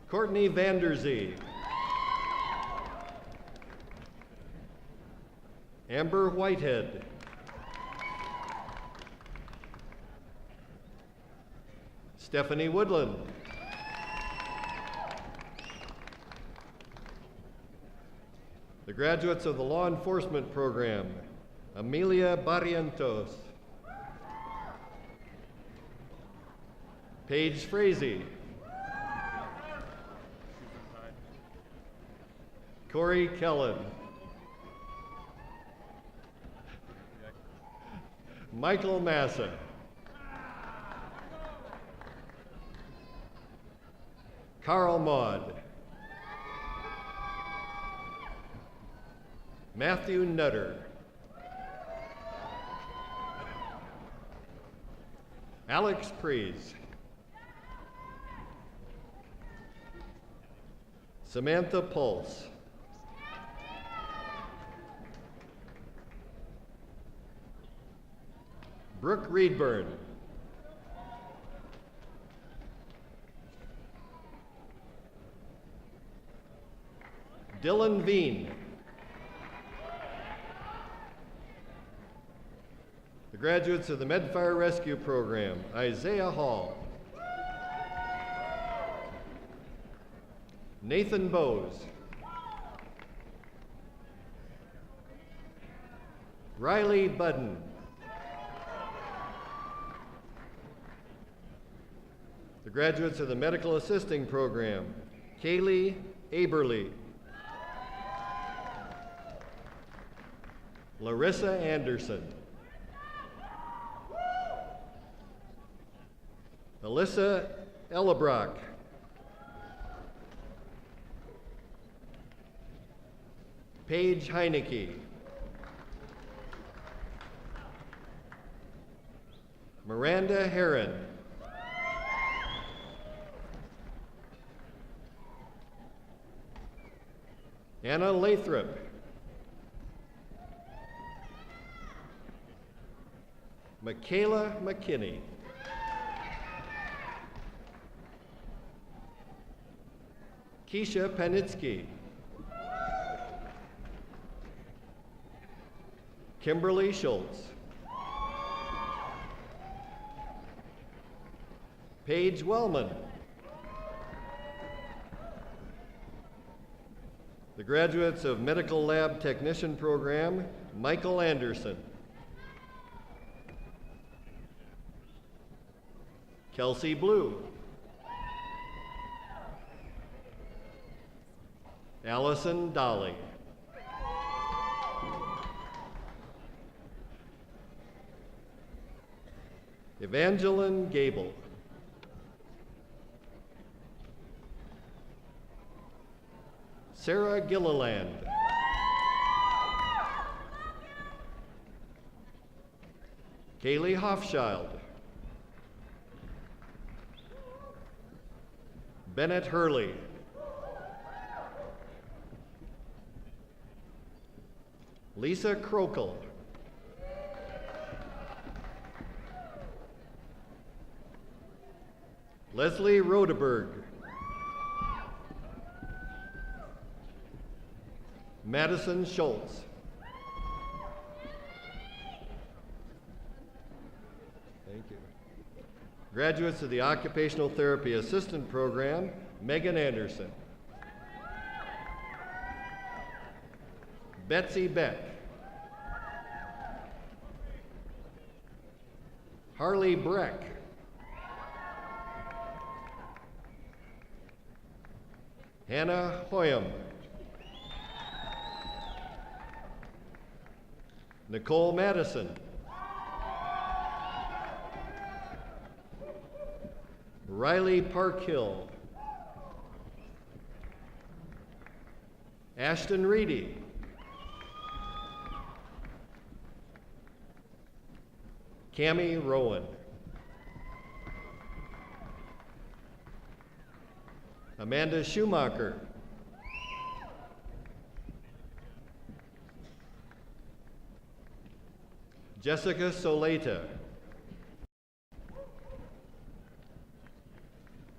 G: Courtney Vanderzee. Amber Whitehead. Stephanie Woodland. The graduates of the Law Enforcement Program, Amelia Barrientos. Paige Frazee. Corey Kellen. Michael Massa. Carl Maud. Matthew Nutter. Alex Prees. Samantha Pulse. Brooke Reedburn. Dylan Veen. The graduates of the Medfire Rescue Program, Isaiah Hall. Nathan Bowes. Riley Budden. The graduates of the Medical Assisting Program, Kaylee Aberly. Larissa Anderson. Alyssa Ellebrock. Paige Heineke. Miranda Heron. Anna Lathrop. Michaela McKinney. Keisha Panitsky. Kimberly Schultz. Paige Wellman. The graduates of Medical Lab Technician Program, Michael Anderson. Kelsey Blue. Allison Dolly. Evangeline Gable. Sarah Gilliland. Kaylee Hofschild. Bennett Hurley. Lisa Krokel. Leslie Rodeberg. Madison Schultz. Thank you. Graduates of the Occupational Therapy Assistant Program, Megan Anderson. Betsy Beck. Harley Breck. Hannah Hoyam. Nicole Madison. Riley Parkhill. Ashton Reedy. Cammie Rowan. Amanda Schumacher. Jessica Soleta.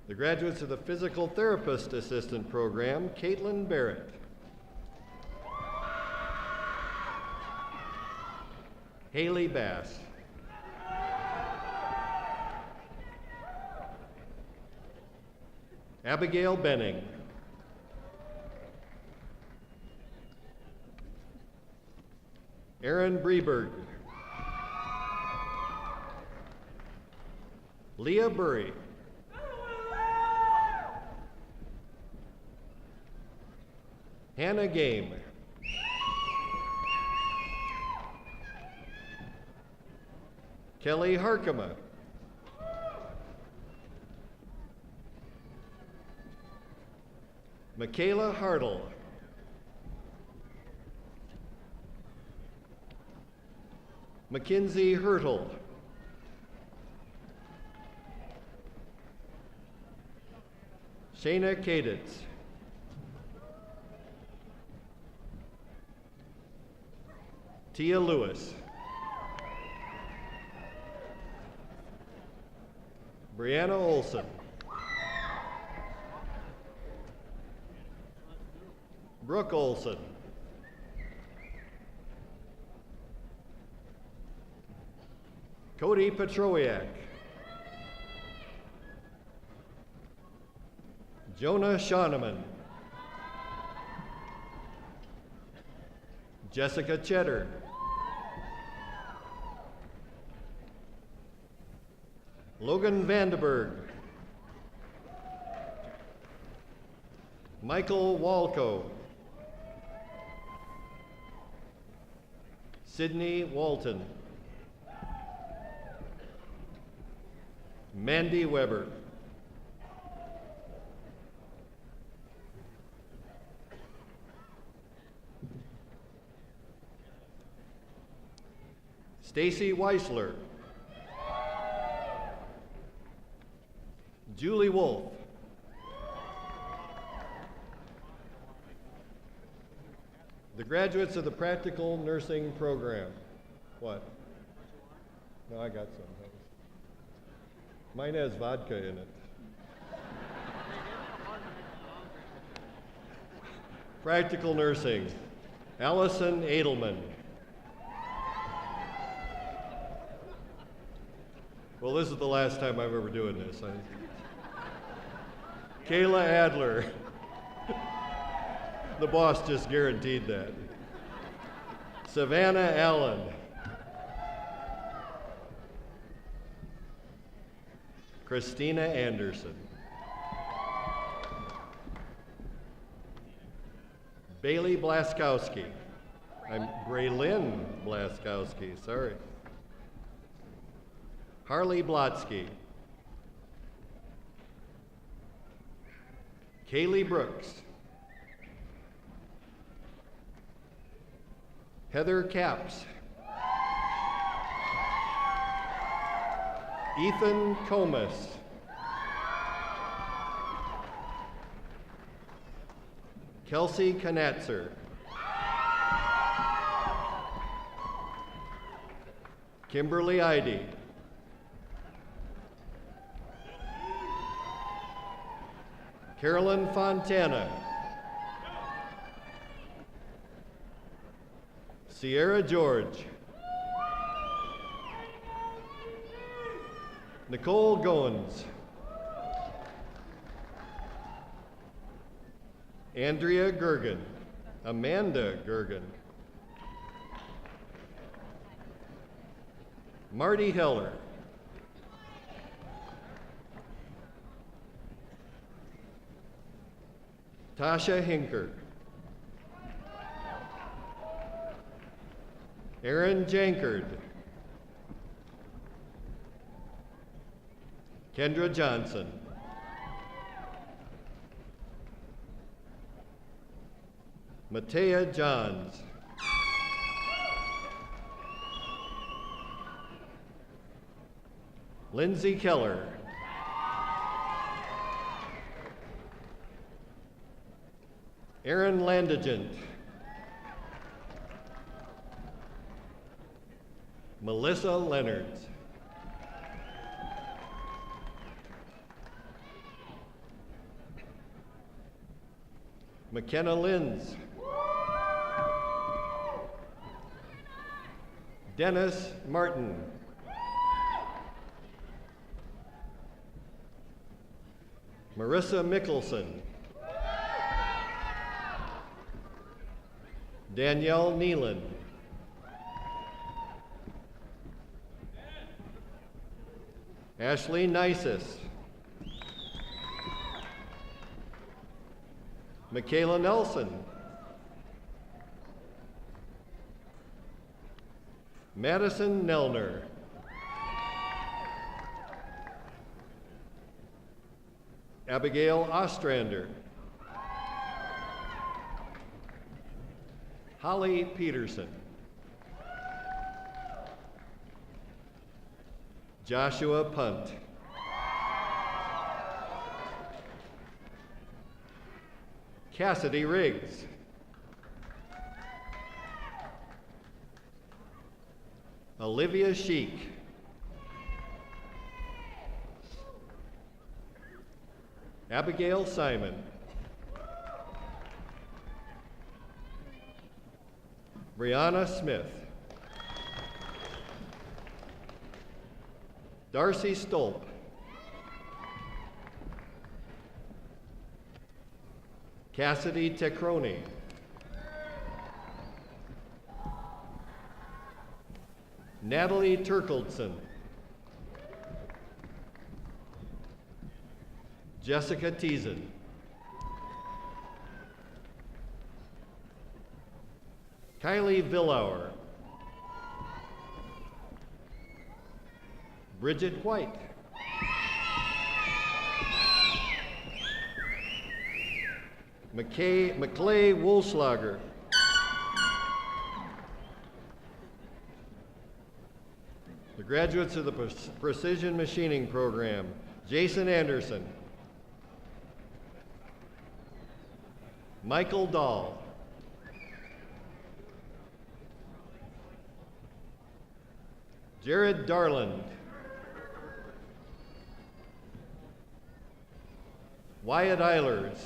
G: The graduates of the Physical Therapist Assistant Program, Caitlin Barrett. Haley Bass. Abigail Benning. Aaron Breberg. Leah Burry. Hannah Game. Kelly Harkema. Michaela Hartle. Mackenzie Hurtle. Shayna Kaditz. Tia Lewis. Brianna Olson. Brooke Olson. Cody Petrowiak. Jonah Shoneman. Jessica Cheddar. Logan Vandenberg. Michael Walco. Sydney Walton. Mandy Weber. Stacy Weisler. Julie Wolf. The graduates of the Practical Nursing Program. What? No, I got some. Thanks. Mine has vodka in it. Practical Nursing. Allison Edelman. Well, this is the last time I'm ever doing this. Kayla Adler. The boss just guaranteed that. Savannah Allen. Christina Anderson. Bailey Blaskowski. I'm Braylyn Blaskowski, sorry. Harley Blotsky. Kaylee Brooks. Heather Capps. Ethan Comas. Kelsey Knatzer. Kimberly Idy. Carolyn Fontana. Sierra George. Nicole Goins. Andrea Gergen. Amanda Gergen. Marty Heller. Tasha Hinker. Aaron Jankard. Kendra Johnson. Matea Johns. Lindsay Keller. Aaron Landagent. Melissa Leonards. McKenna Linz. Dennis Martin. Marissa Mickelson. Danielle Neelan. Ashley Nisus. Michaela Nelson. Madison Nelner. Abigail Ostrander. Holly Peterson. Joshua Punt. Cassidy Riggs. Olivia Sheik. Abigail Simon. Brianna Smith. Darcy Stolp. Cassidy Tecroni. Natalie Turkildson. Jessica Teason. Kylie Villauer. Bridget White. McClay Woolslager. The graduates of the Precision Machining Program, Jason Anderson, Michael Dahl, Jared Darland, Wyatt Eilers,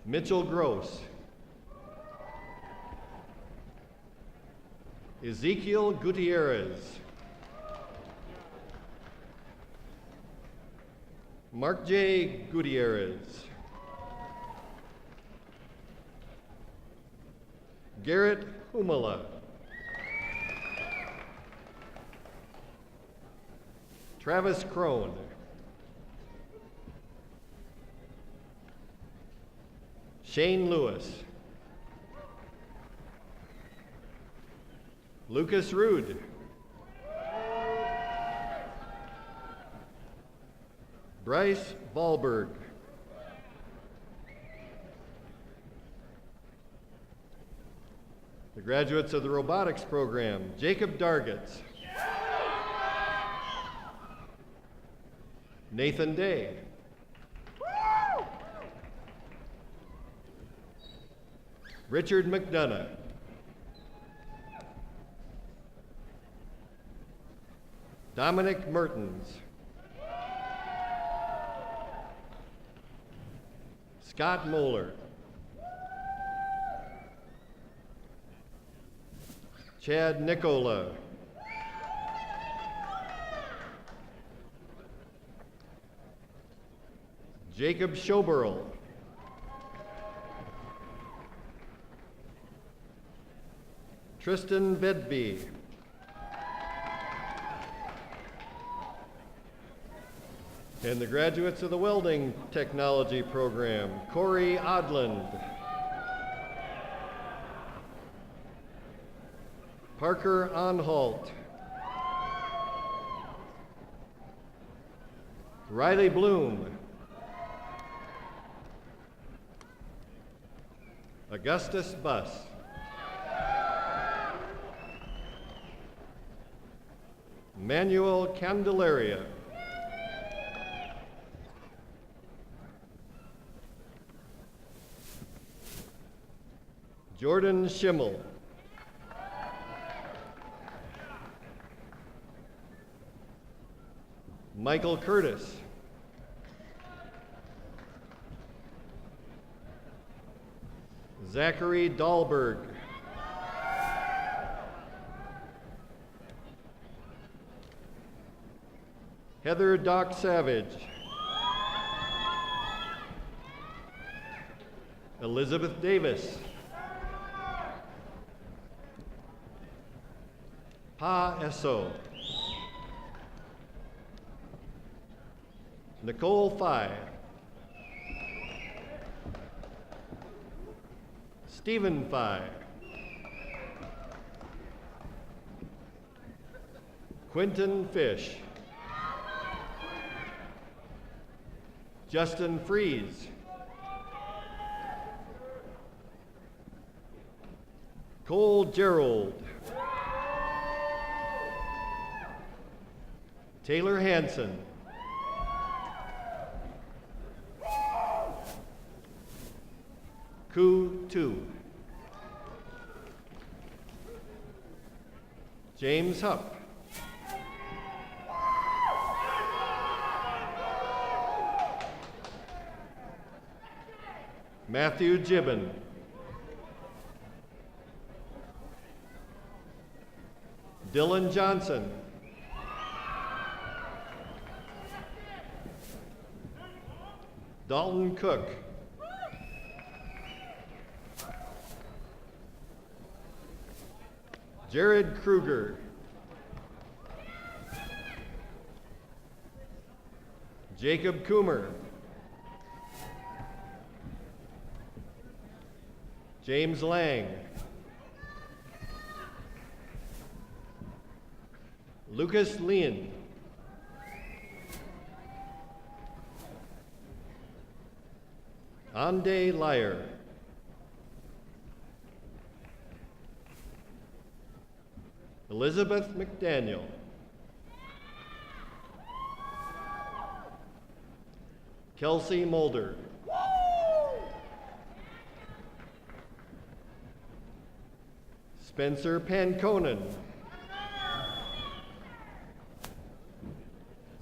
G: Mitchell Gross, Ezekiel Gutierrez, Mark J. Gutierrez, Garrett Humala, Travis Crone, Shane Lewis, Lucas Rude, Bryce Valberg, the graduates of the robotics program, Jacob Dargitz, Nathan Day, Richard McDonough, Dominic Mertens, Scott Moeller, Chad Nicola, Jacob Schoberl, Tristan Bedby, and the graduates of the Welding Technology Program, Corey Odland, Parker Onholt, Riley Bloom, Augustus Buss, Manuel Candelaria, Jordan Schimmel, Michael Curtis, Zachary Dahlberg, Heather Doc Savage, Elizabeth Davis, Pa Esso, Nicole Fye, Stephen Fye, Quentin Fish, Justin Fries, Cole Gerald, Taylor Hanson, Ku Tu, James Hupp, Matthew Gibbon, Dylan Johnson, Dalton Cook, Jared Kruger, Jacob Coomer, James Lang, Lucas Lean. Ande Lyer. Elizabeth McDaniel. Kelsey Mulder. Spencer Panconen.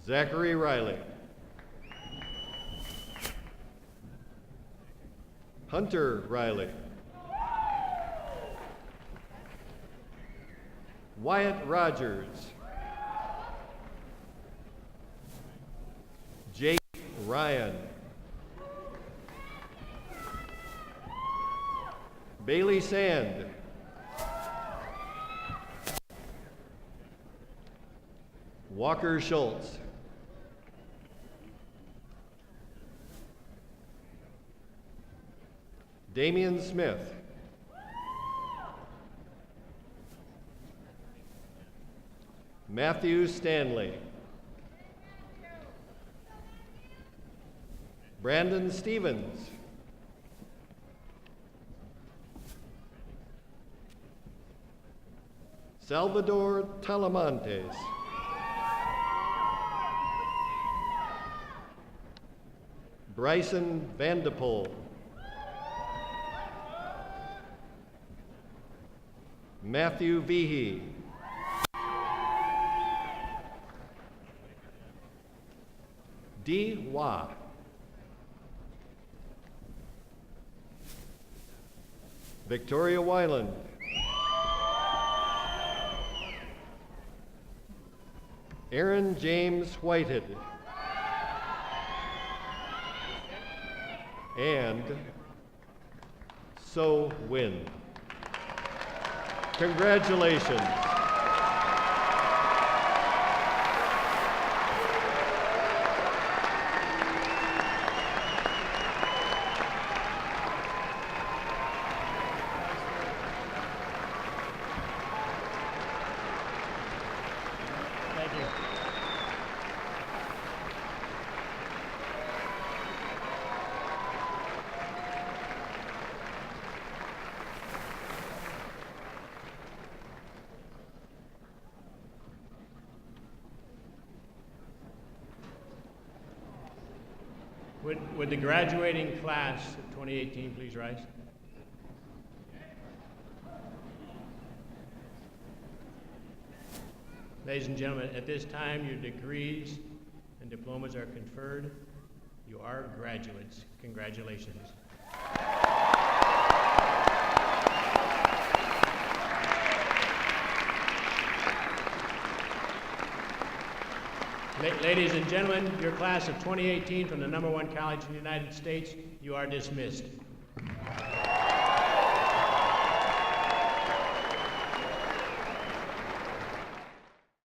G: Zachary Riley. Hunter Riley. Wyatt Rogers. Jake Ryan. Bailey Sand. Walker Schultz. Damian Smith. Matthew Stanley. Brandon Stevens. Salvador Talamantes. Bryson Vandepol. Matthew Vihi. Dee Wah. Victoria Weiland. Aaron James Whitehead. And So Win. Congratulations.
D: Thank you. Would the graduating class of 2018 please rise? Ladies and gentlemen, at this time, your degrees and diplomas are conferred. You are graduates. Congratulations. Ladies and gentlemen, your class of 2018 from the #1 college in the United States, you are dismissed.